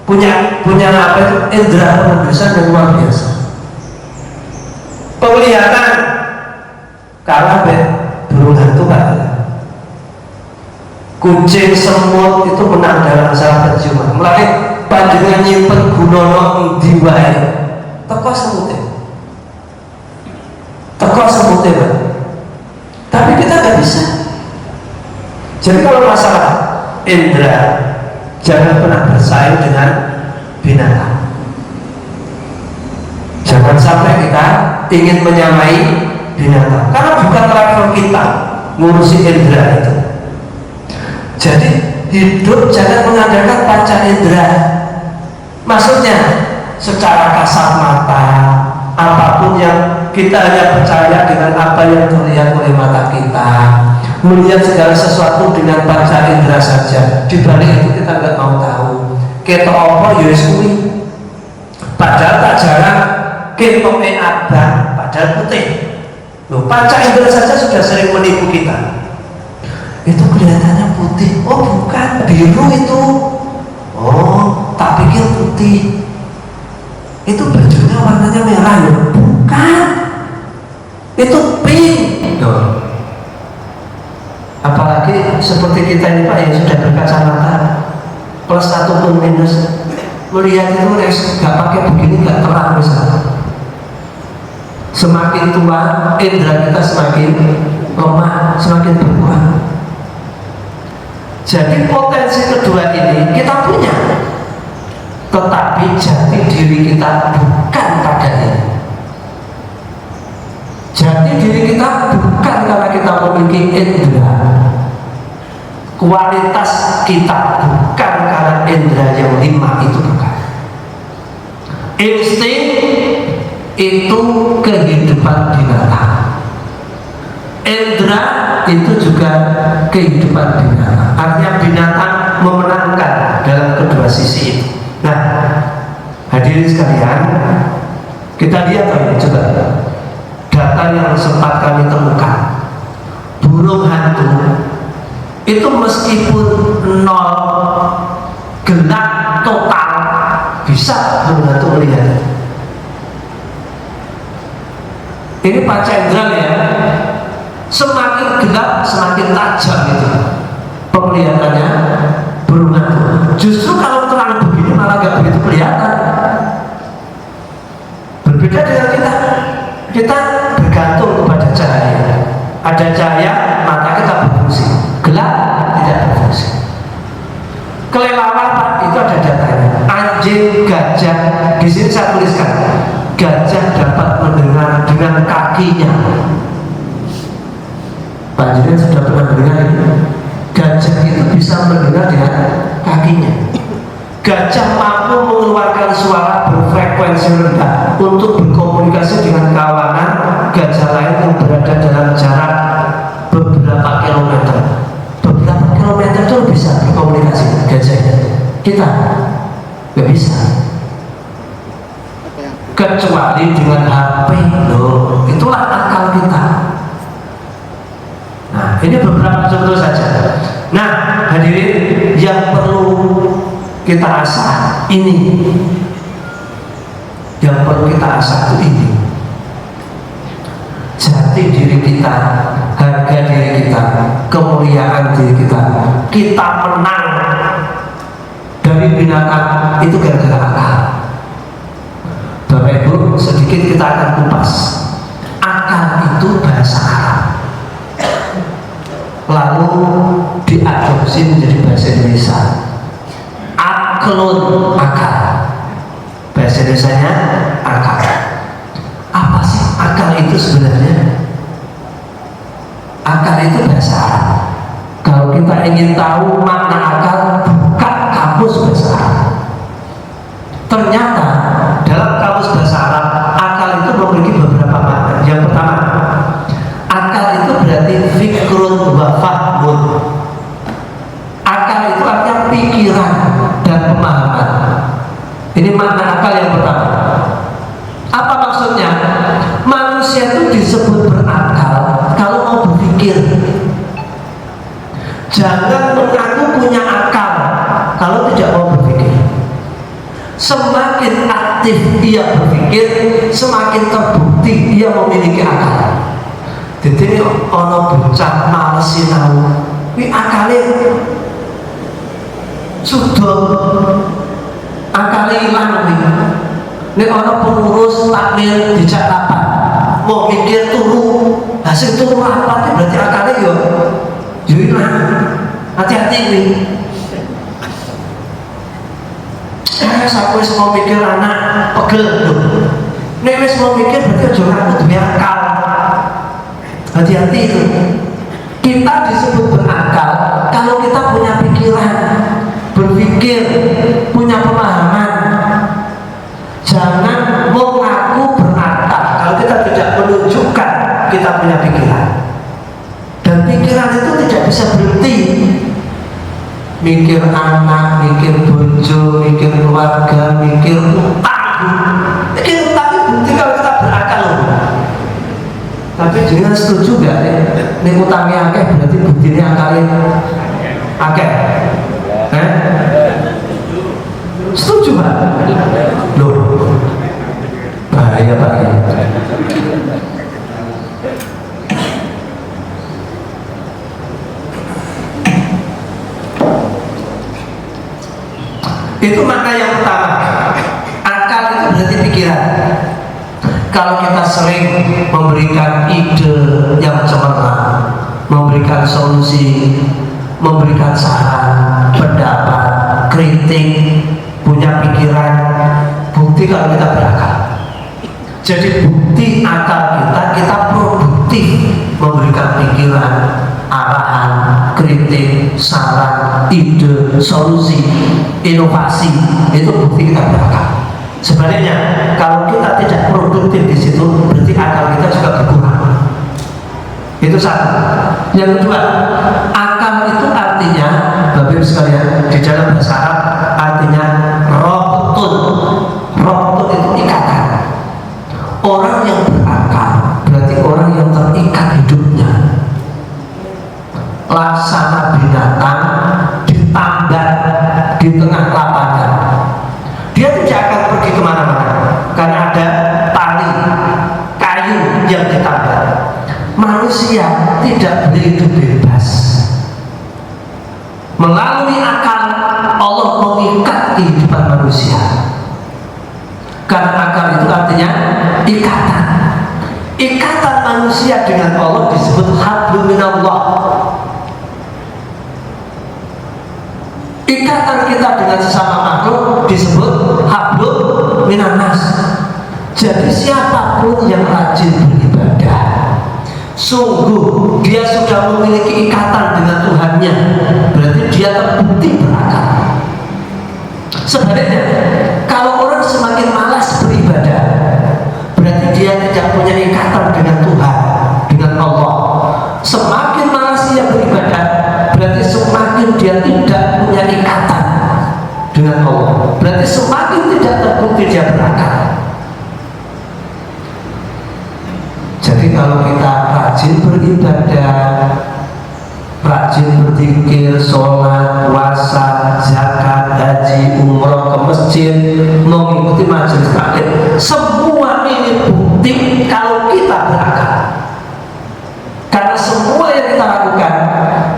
punya apa itu indera pengendusan yang luar biasa. Penglihatan kalah burung hantu Pak. Kucing, semut itu menang dalam masalah penciuman. Mulai panjenengan nyimpen gunono di wae. Teko semutnya Pak. Tapi kita nggak bisa. Jadi kalau masalah indera, jangan pernah bersaing dengan binatang. Jangan sampai kita ingin menyamai binatang, karena bukan level kita ngurusi indera itu. Jadi hidup jangan mengandalkan panca indera. Maksudnya secara kasat mata, apapun yang kita hanya percaya dengan apa yang terlihat oleh mata kita, melihat segala sesuatu dengan panca indera saja. Di balik itu kita nggak mau tahu. Kita apa Yesus, padahal tak jarang kita abang, padahal putih. Loh, panca indera saja sudah sering menipu kita. Itu kelihatannya putih, oh bukan, biru itu. Oh, tak pikir putih. Itu bajunya warnanya merah ya? Bukan, itu pink. Loh. Apalagi seperti kita ini Pak yang sudah berkacamata, plus ataupun minus. Melihat itu nggak pakai begini nggak terang misalnya. Semakin tua indera kita semakin lemah, semakin berkurang. Jadi potensi kedua ini kita punya, tetapi jati diri kita bukan pada ini. Jati diri kita bukan karena kita memiliki indera. Kualitas kita bukan karena indera yang 5 itu bukan. Insting itu kehidupan binatang. Indra itu juga kehidupan binatang. Artinya binatang memenangkan dalam kedua sisi itu. Nah, hadirin sekalian, kita lihat ini coba data yang sempat kami temukan. Burung hantu itu meskipun 0 gelap total bisa burung hantu melihat. Ini panca indera ya. Semakin gelap semakin tajam itu penglihatannya burung hantu. Justru kalau terang begini malah gak begitu kelihatan. Berbeda dengan kita. Kita bergantung kepada cahaya. Ada cahaya mata kita berfungsi. Gelap tidak berfungsi. Kelelawar Pak, itu ada datanya. Anjing, gajah, di sini saya tuliskan. Gajah dapat mendengar dengan kakinya. Panjenengan sudah pernah mendengar ini? Gajah itu bisa mendengar dengan kakinya. Gajah mampu mengeluarkan suara berfrekuensi rendah untuk berkomunikasi dengan kawanan gajah lain yang berada dalam jarak beberapa kilometer. Beberapa kilometer itu bisa berkomunikasi gajah. Kita nggak bisa. Kecuali dengan HP loh. Itulah akal kita. Nah, ini beberapa contoh saja. Nah, hadirin yang perlu kita asah ini, yang perlu kita asah itu ini. Jati diri kita, harga diri kita, kemuliaan diri kita, kita menang dari binatang itu gara-gara akal. Bapak Ibu, sedikit kita akan kupas. Akal itu bahasa Arab, lalu diadopsi menjadi bahasa Indonesia. Aklun, akal. Bahasa Indonesianya akal. Apa sih akal itu sebenarnya? Akal itu bahasa Arab. Kalau kita ingin tahu makna akal, buka kamus bahasa Arab. Ternyata dalam kamus bahasa Arab, akal itu memiliki beberapa makna. Yang pertama, akal itu berarti fikrun wa fahmun. Akal itu artinya pikiran dan pemahaman. Ini makna akal yang pertama. Apa maksudnya? Manusia itu disebut berakal kalau mau berpikir. Jangan mengaku punya akal kalau tidak mau berpikir. Semakin aktif dia berpikir, semakin terbukti dia memiliki akal. Jadi ini ono bocah males sinau, ini akalnya sudah akalnya hilang nih. Ini ono pengurus takmir di Jakarta mau mikir turu, hasil turu apa? Berarti akalnya yo hilang. Hati-hati nih. Saya mau mikir anak pegel loh. Nek wis mau mikir berarti aja aku duwe akal. Hati-hati itu. Kita disebut berakal kalau kita punya pikiran, berpikir, punya pemahaman. Jangan mengaku berakal kalau kita tidak menunjukkan kita punya pikiran. Dan pikiran itu tidak bisa berhenti. Mikir anak, mikir bojo, mikir keluarga, mikir utang. Mikir utang itu bukti kalau kita berakal. Tapi jangan setuju gak nih? Ini utangnya akeh berarti buktinya akalnya akeh. Setuju Pak? Loh, bahaya Pak ya. Itu makna yang pertama. Akal itu berarti pikiran. Kalau kita sering memberikan ide yang cemerlang, memberikan solusi, memberikan saran, pendapat, kritik, punya pikiran, bukti kalau kita berakal. Jadi bukti akal kita produktif memberikan pikiran, arahan, kritik, saran, ide, solusi, inovasi, itu bukti kita berakal. Sebaliknya, kalau kita tidak produktif di situ, berarti akal kita juga berkurang. Itu satu. Yang kedua, akal itu artinya, Bapak Ibu sekalian, di dalam bahasa Arab artinya robtun. Robtun itu ikatan. Orang yang berakal berarti orang yang terikat hidupnya. Laksana binatang ditambah di tengah lapangan. Dia tidak akan pergi kemana-mana karena ada tali kayu yang ditambah. Manusia tidak boleh hidup bebas. Melalui akal Allah mengikat kehidupan manusia. Karena akal itu artinya ikatan. Ikatan manusia dengan Allah disebut hablum minallah. Ikatan kita dengan sesama makhluk disebut hablum minannas. Jadi siapapun yang rajin beribadah, sungguh dia sudah memiliki ikatan dengan Tuhannya, berarti dia terbukti berakal. Sebaliknya, kalau orang semakin malas beribadah, berarti dia tidak punya ikatan dengan Tuhan, dengan Allah. Semakin malas dia beribadah, berarti semakin dia tidak punya ikatan dengan Allah, berarti semakin tidak terbukti dia berakal. Jadi kalau kita rajin beribadah, rajin berzikir, sholat, puasa, zakat, haji, umroh, ke masjid, mengikuti majelis taklim, semua ini bukti kalau kita berakal. Karena semua yang kita lakukan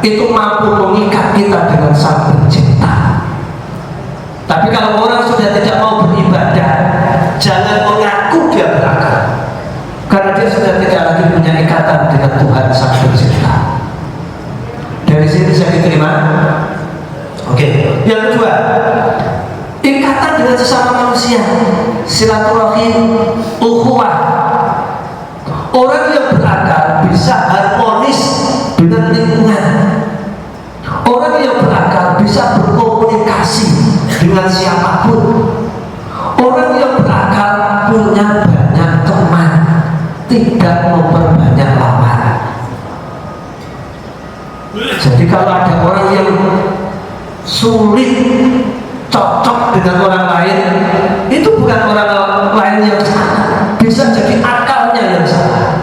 itu mampu mengikat kita dengan Sang Pencipta. Tapi kalau orang sudah tidak mau beribadah, jangan mengaku dia berakal, karena dia sudah tidak lagi punya ikatan dengan Tuhan Sang Pencipta. Dari sini bisa diterima. Oke. Yang kedua, ikatan dengan sesama manusia, silaturahim, ukhuwah. Orang yang berakal bisa harmonis dengan lingkungan. Orang yang berakal bisa berkomunikasi dengan siapapun. Orang yang berakal punya banyak teman, tidak memperbanyak lawan. Jadi kalau ada orang yang sulit cocok dengan orang lain, itu bukan orang lain yang salah, bisa jadi akalnya yang salah.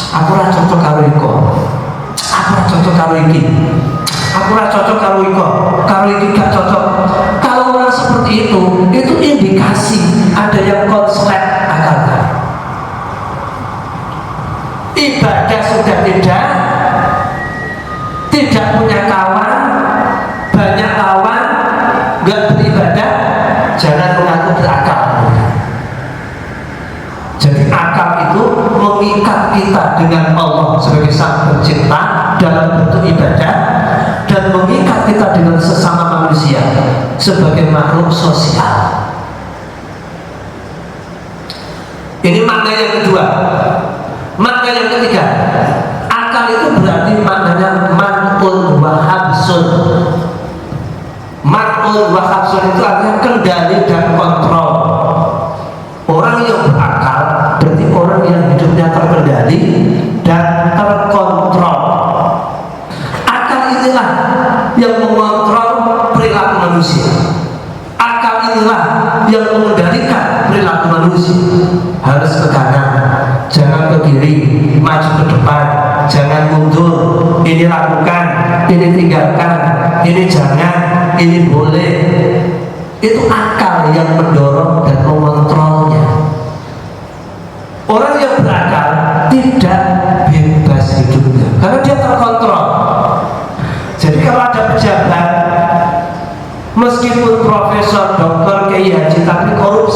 Aku ora cocok karo iko, aku ora cocok karo iki, aku ora cocok karo iko, karo iki gak cocok. Kalau orang seperti itu indikasi ada yang konslet akalnya. Ibadah sudah tidak punya kawan, banyak lawan, gak beribadah, jangan mengaku berakal. Jadi akal itu mengikat kita dengan Allah sebagai Sang Pencipta dalam bentuk ibadah, dan mengikat kita dengan sesama manusia sebagai makhluk sosial. Ini makna yang kedua. Makna yang ketiga, akal itu berarti maknanya man'ul wa habsun. Man'ul wa habsun itu artinya kendali dan kontrol. Orang yang berakal berarti orang yang hidupnya terkendali dan terkontrol. Akal inilah yang mengontrol perilaku manusia. Akal inilah yang mengendalikan perilaku manusia. Harus ke kanan, jangan ke kiri, maju ke depan, jangan mundur, ini lakukan, ini tinggalkan, ini jangan, ini boleh. Itu akal yang mendorong dan mengontrolnya. Orang yang berakal tidak bebas hidupnya karena dia terkontrol. Jadi kalau ada pejabat, meskipun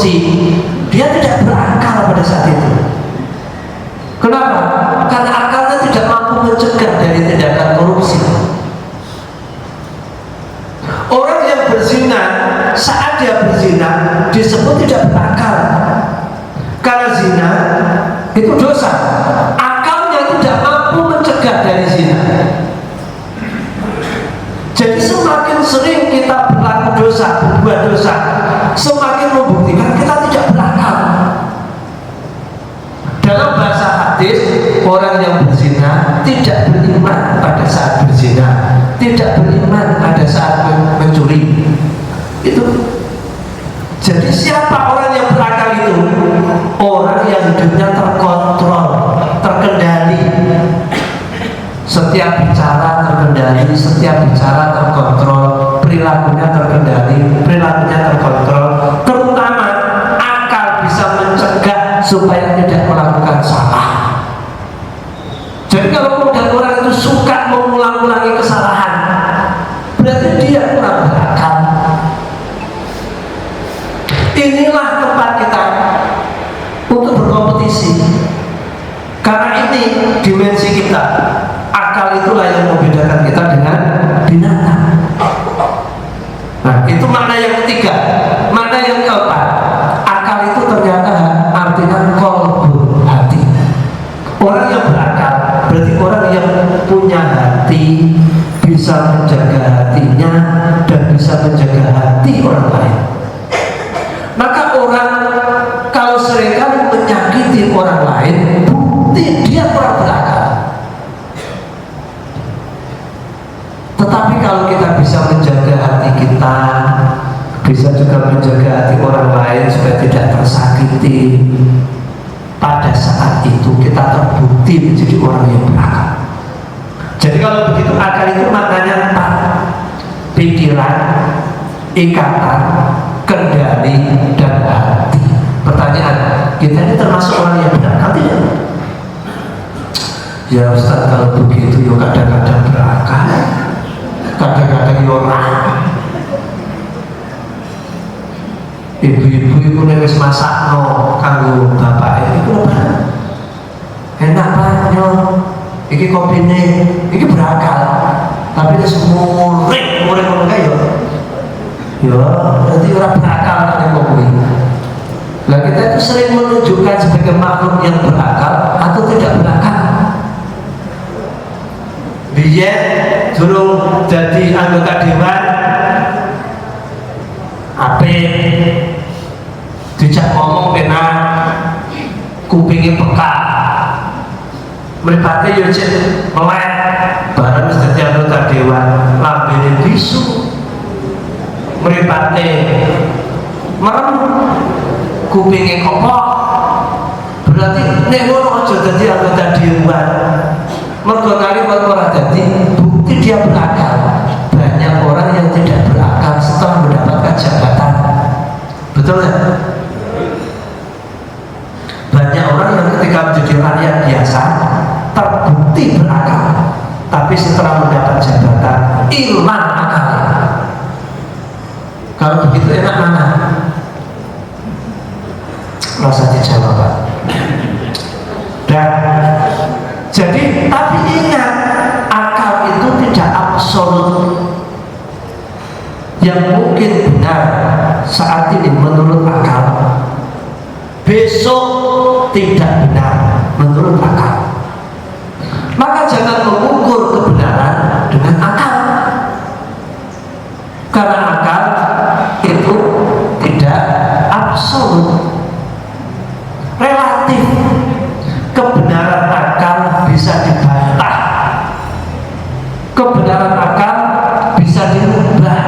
korupsi, dia tidak berakal pada saat itu. Kenapa? Karena akalnya tidak mampu mencegah dari tindakan korupsi. Orang yang berzina, saat dia berzina disebut tidak berakal, karena zina itu dosa. Akalnya tidak mampu mencegah dari zina. Jadi semakin sering kita berlaku dosa, berbuat dosa, semakin membuktikan kita tidak berakal. Dalam bahasa hadis, orang yang berzina tidak beriman pada saat berzina, tidak beriman pada saat mencuri. Itu. Jadi siapa orang yang berakal itu? Orang yang hidupnya terkontrol, terkendali. Setiap bicara terkendali, setiap bicara terkontrol, perilakunya terkendali, perilakunya terkontrol. Terutama akal bisa mencegah supaya tidak melakukan salah. Jadi kalau kemudian orang itu suka mengulang-ulangi kesalahan, berarti dia kurang berakal. Inilah tempat kita untuk berkompetisi. Karena ini dimensi kita. Akal itulah yang membedakan kita dengan binatang. Nah, itu makna yang ketiga. Makna yang keempat, akal itu ternyata artinya kolbu, hati. Orang yang berakal berarti orang yang punya hati, bisa menjaga hatinya dan bisa menjaga hati orang lain. Maka orang kalau seringkali menyakiti orang lain, bukti dia kurang berakal. Tetapi kalau kita bisa menjaga hati kita, bisa juga menjaga hati orang lain supaya tidak tersakiti, pada saat itu kita terbukti menjadi orang yang berakal. Jadi kalau begitu, akal itu maknanya empat: pikiran, ikatan, kendali, dan hati. Pertanyaan, kita ini termasuk orang yang berakal tidak? Ya Ustaz, kalau begitu ya kadang-kadang berakal, kadang-kadang ya orang. Ibu-ibu itu wis masakno kanggo bapak itu enak banget. Iki kopine, iki berakal, tapi dia muring ngono kae yo. Ya, berarti orang berakal kan kopi. Nah, kita itu sering menunjukkan sebagai makhluk yang berakal atau tidak berakal. Biar durung jadi anggota dewan, ape dijak ngomong penak, kupingnya peka, meripate yo cek melek, barang wis dadi anggota dewan, lambene bisu, meripate merem, kupingnya kopok. Berarti nek ngono aja dadi anggota dewan. Mergo kali ora dadi bukti dia berakal. Banyak orang yang tidak berakal setelah mendapatkan jabatan. Betul ya? Banyak orang yang ketika menjadi rakyat biasa terbukti berakal, tapi setelah mendapat jabatan hilang akalnya. Kalau begitu enak mana? Rasa dijawab, Pak. Dan jadi, tapi ingat, akal itu tidak absolut. Yang mungkin benar saat ini menurut akal, besok tidak benar menurut akal. Maka jangan mengukur kebenaran dengan akal, karena akal itu tidak absolut, relatif. Kebenaran akal bisa dibantah, kebenaran akal bisa dirubah.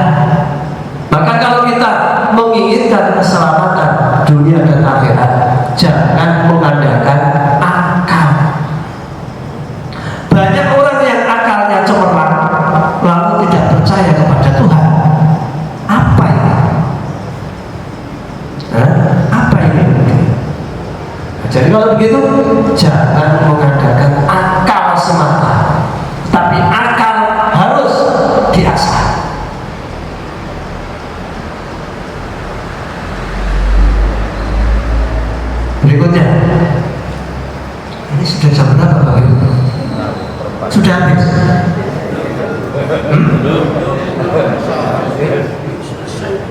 Maka kalau kita menginginkan keselamatan dunia dan akhirat, jangan mengandalkan akal. Banyak orang yang akalnya cemerlang lalu tidak percaya kepada Tuhan. Apa ini? Apa ini? Jadi kalau begitu, jangan mengandalkan akal semata, tapi akal harus diasah.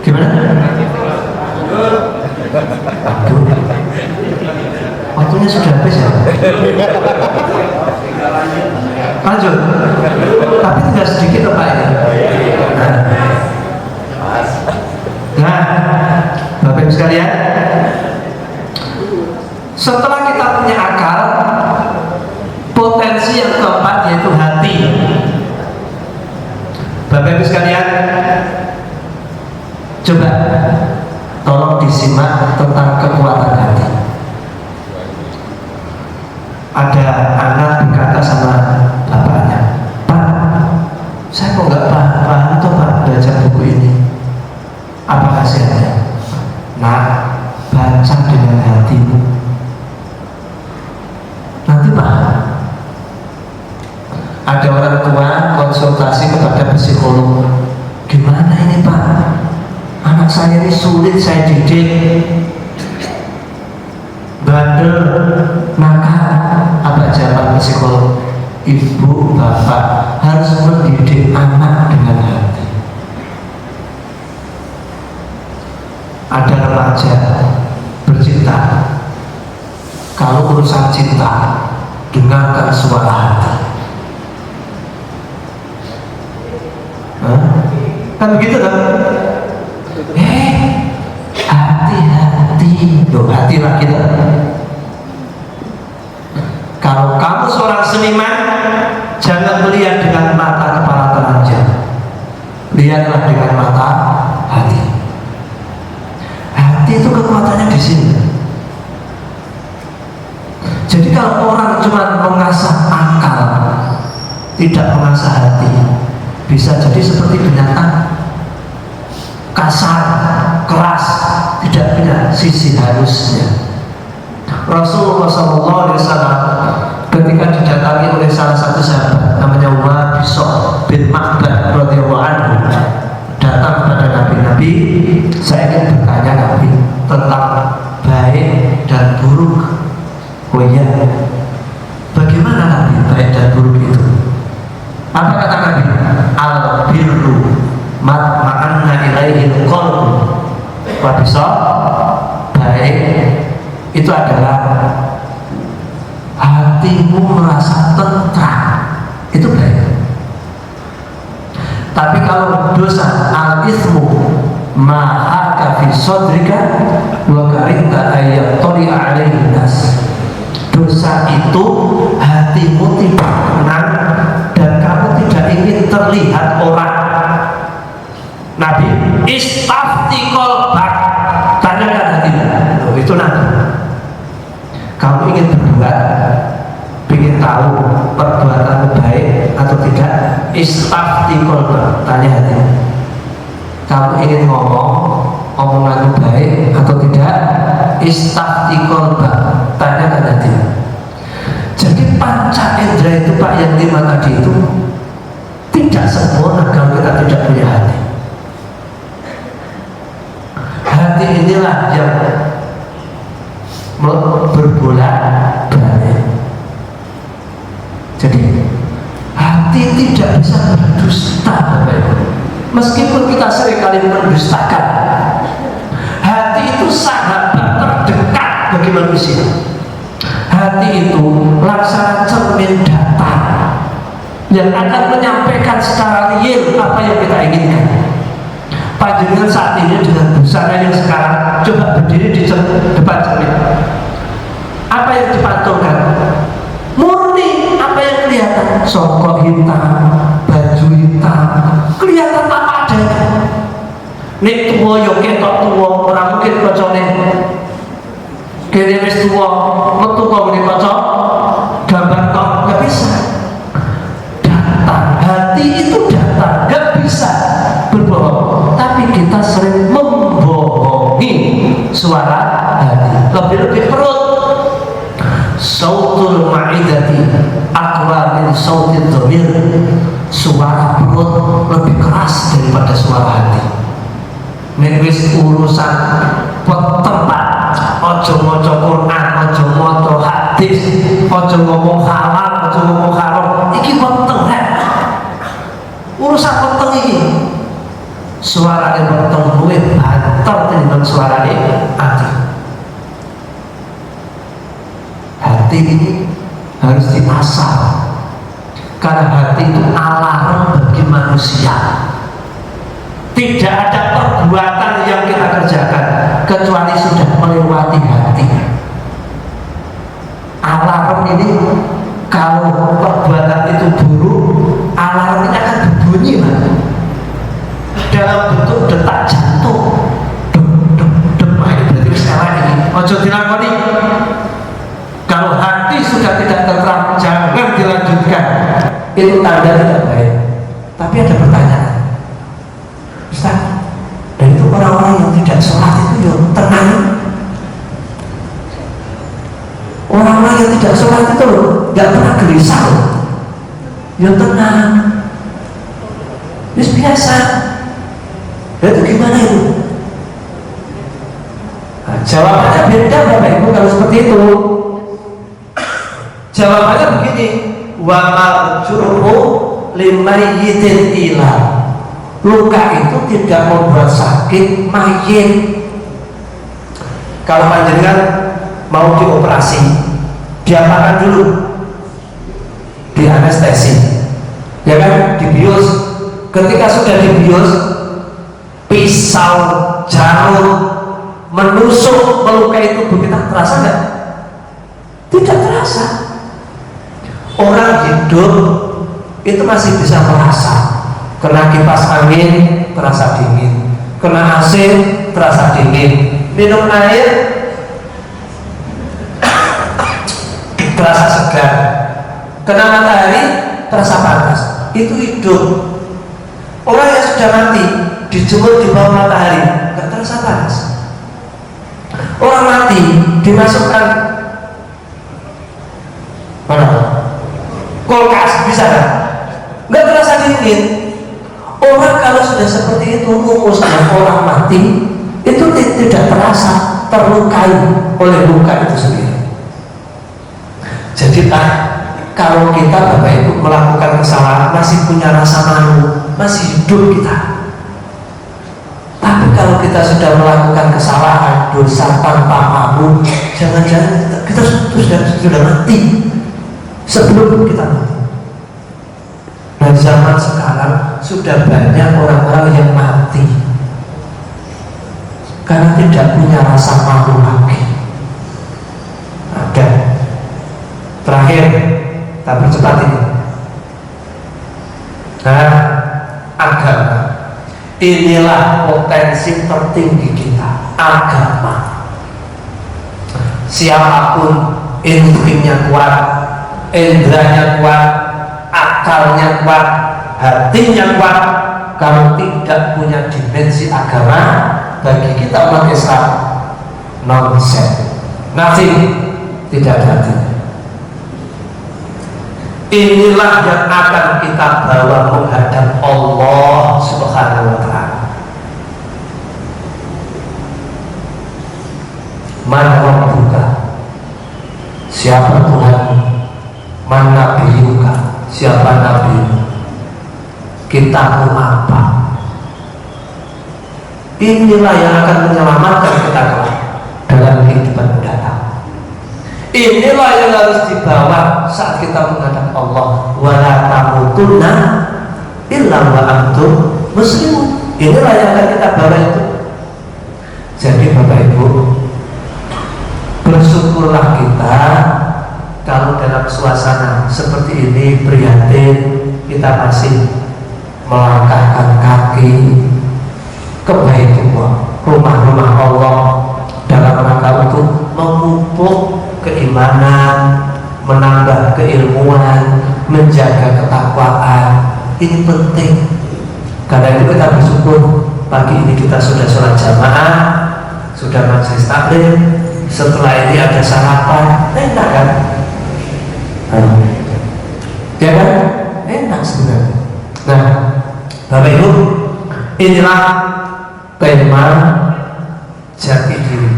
Gimana? Aduh, waktunya sudah habis ya. Lanjut. Tapi tinggal sedikit loh Pak ya. Nah, Bapak Ibu sekalian, setelah kita punya akal, potensi yang keempat yaitu hati. Bapak Ibu sekalian, coba tolong disimak tentang kekuatan hati. Ada anak berkata sama bapaknya, "Pak, saya kok nggak paham tuh Pak baca buku ini. Apa khasiatnya?" "Nah, baca dengan hatimu, nanti paham." Ada orang tua konsultasi kepada psikolog, "Gimana ini Pak? Anak saya ini sulit saya didik, bandel." Maka apa jawaban psikolog? "Ibu, bapak harus mendidik anak dengan hati." Ada remaja bercinta, kalau urusan cinta dengarkan suara hati. Kan begitu kan? Hati-hati, loh hati lah kita. Kalau kamu seorang seniman, jangan melihat dengan mata kepala telanjang, lihatlah dengan mata hati. Hati itu kekuatannya di sini. Jadi kalau orang cuma mengasah akal, tidak mengasah hati, bisa jadi seperti binatang kasar, keras, tidak punya sisi halusnya. Rasulullah SAW ketika didatangi oleh salah satu sahabat namanya Wabisah bin Ma'bad radhiyallahu anhu, datang kepada Nabi, "Saya ingin bertanya Nabi tentang baik dan buruk." "Oh iya, bagaimana Nabi baik dan buruk itu?" Apa kata Nabi? "Al-birru ma'anna ilaihil qalbu." Wabisah, baik itu adalah hatimu merasa tentram, itu baik. Tapi kalau dosa, al-ithmu ma'aka fi sodrika wa karita ayyattoli alaihi nas, dosa itu hatimu tidak tenang dan kamu tidak ingin terlihat orang. Nabi, "Istafti qalbak," tanyakan hatimu. Itu Nabi. Kamu ingin berbuat, ingin tahu perbuatanmu baik atau tidak, istafti qalbak, tanya hati. Kamu ingin ngomong, omonganmu baik atau tidak, istafti qalbak, tanyakan hati. Jadi panca indera itu Pak, yang 5 tadi itu tidak sempurna kalau kita tidak punya hati. Hati inilah yang berbolak-balik. Jadi hati tidak bisa berdusta, meskipun kita seringkali mendustakan. Hati itu sahabat terdekat bagi manusia. Hati itu laksana cermin datar yang akan menyampaikan secara real apa yang kita inginkan. Panjenengan saat ini dengan busana yang sekarang, coba berdiri di depan cermin. Apa yang dipantulkan? Murni apa yang kelihatan? Sokok hitam, baju hitam, kelihatan apa adanya. Nek tuwa yo ketok tuwa, ora mungkin kocone. Kene wis tuwa, metu kok muni kocok gambar kok enggak bisa. Datar, hati itu datar, enggak bisa berbohong. Tapi kita sering membohongi suara hati. Lebih-lebih perut. Sautul ma'idati aqwa min sautil dhamir. Suara perut lebih keras daripada suara hati. Nek wis urusan tempat, ojo maca Quran, ojo maca hadis, ojo ngomong halal, ojo ngomong haram, iki weteng. Urusan weteng iki suarane weteng luwih banter tinimbang suarane ati. Hati ini harus diasah, karena hati itu alarm bagi manusia. Tidak ada perbuatan yang kita kerjakan kecuali sudah melewati hati. Alarm ini kalau perbuatan itu buruk, alarm ini akan berbunyi dalam bentuk detak jantung. Dem, berarti sekarang ini ojo dilakoni. Kalau hati sudah tidak tenteram, jangan dilanjutkan. Itu tanda tidak baik. Tapi ada pertanyaan, Ustaz, dan itu orang-orang yang tidak sholat itu ya tenang. Orang-orang yang tidak sholat itu nggak pernah gelisah, ya tenang, biasa. Dan itu gimana itu? Nah, jawabannya beda Bapak Ibu kalau seperti itu. Jawabannya begini, wa marju'u limayyitin ilah. Luka itu tidak membuat sakit mayit. Kalau panjenengan mau dioperasi, diapakan dulu? Di anestesi, ya kan? Dibius. Ketika sudah dibius, pisau, jarum menusuk melukai tubuh kita, terasa nggak? Tidak terasa. Orang hidup itu masih bisa merasa. Kena kipas angin terasa dingin, kena AC terasa dingin, minum air terasa segar, kena matahari terasa panas. Itu hidup. Orang yang sudah mati dijemur di bawah matahari nggak terasa panas. Orang mati dimasukkan mana? Kulkas, bisa kan? Nggak terasa dingin. Orang kalau sudah seperti itu, rumusnya orang mati itu tidak terasa terlukai oleh luka itu sendiri. Jadi kalau kita Bapak Ibu melakukan kesalahan masih punya rasa malu, masih hidup kita. Tapi kalau kita sudah melakukan kesalahan, dosa tanpa malu, jangan-jangan kita sudah mati sebelum kita mati. Dan zaman sekarang sudah banyak orang-orang yang mati karena tidak punya rasa malu lagi. Ada. Terakhir, kita percepat ini. Nah, agama. Inilah potensi tertinggi kita, agama. Siapapun instingnya kuat, indranya kuat, akalnya kuat, hatinya kuat, kalau tidak punya dimensi agama, bagi kita umat Islam nonsense, nothing, tidak ada artinya. Inilah yang akan kita bawa menghadap Allah Subhanahu wa ta'ala. Man rabbuka, siapa Tuhanmu? Man nabiyuka, siapa nabimu? Kitabmu apa? Inilah yang akan menyelamatkan kita dalam kehidupan mendatang. Inilah yang harus dibawa saat kita menghadap Allah. Wala tamutunna illa wa antum muslimun. Inilah yang akan kita bawa itu. Jadi Bapak Ibu, bersyukurlah kita kalau dalam suasana seperti ini prihatin, kita masih melangkahkan kaki ke Baitullah, rumah-rumah Allah, dalam rangka untuk memupuk keimanan, menambah keilmuan, menjaga ketakwaan. Ini penting. Karena itu kita bersyukur pagi ini kita sudah sholat jamaah, sudah majelis taklim. Setelah ini ada sarapan, enak kan? Ya kan? Enak sebenarnya. Nah, Bapak Ibu, inilah tema jati diri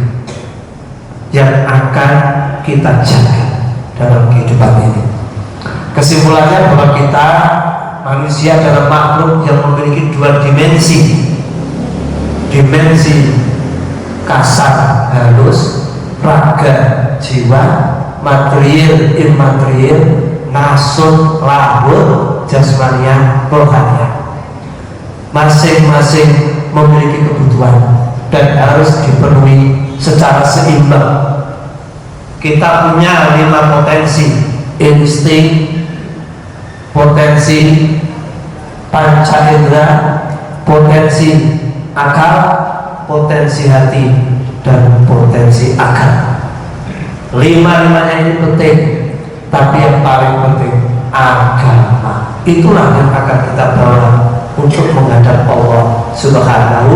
yang akan kita jaga dalam kehidupan ini. Kesimpulannya bahwa kita manusia adalah makhluk yang memiliki dua dimensi, dimensi kasar halus, raga jiwa, material imaterial, nasun lahur, jasmania rohania. Masing-masing memiliki kebutuhan dan harus dipenuhi secara seimbang. Kita punya 5 potensi: insting, potensi panca indera, potensi akal, potensi hati, dan potensi akal. 5-limanya ini penting, tapi yang paling penting agama. Itulah yang akan kita bawa untuk menghadap Allah Subhanahu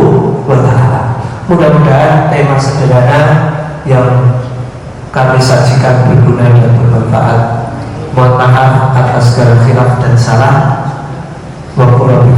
wa Ta'ala. Mudah-mudahan tema sederhana yang kami sajikan berguna dan bermanfaat. Mohon maaf atas segala khilaf dan salah. Wa qul rabbi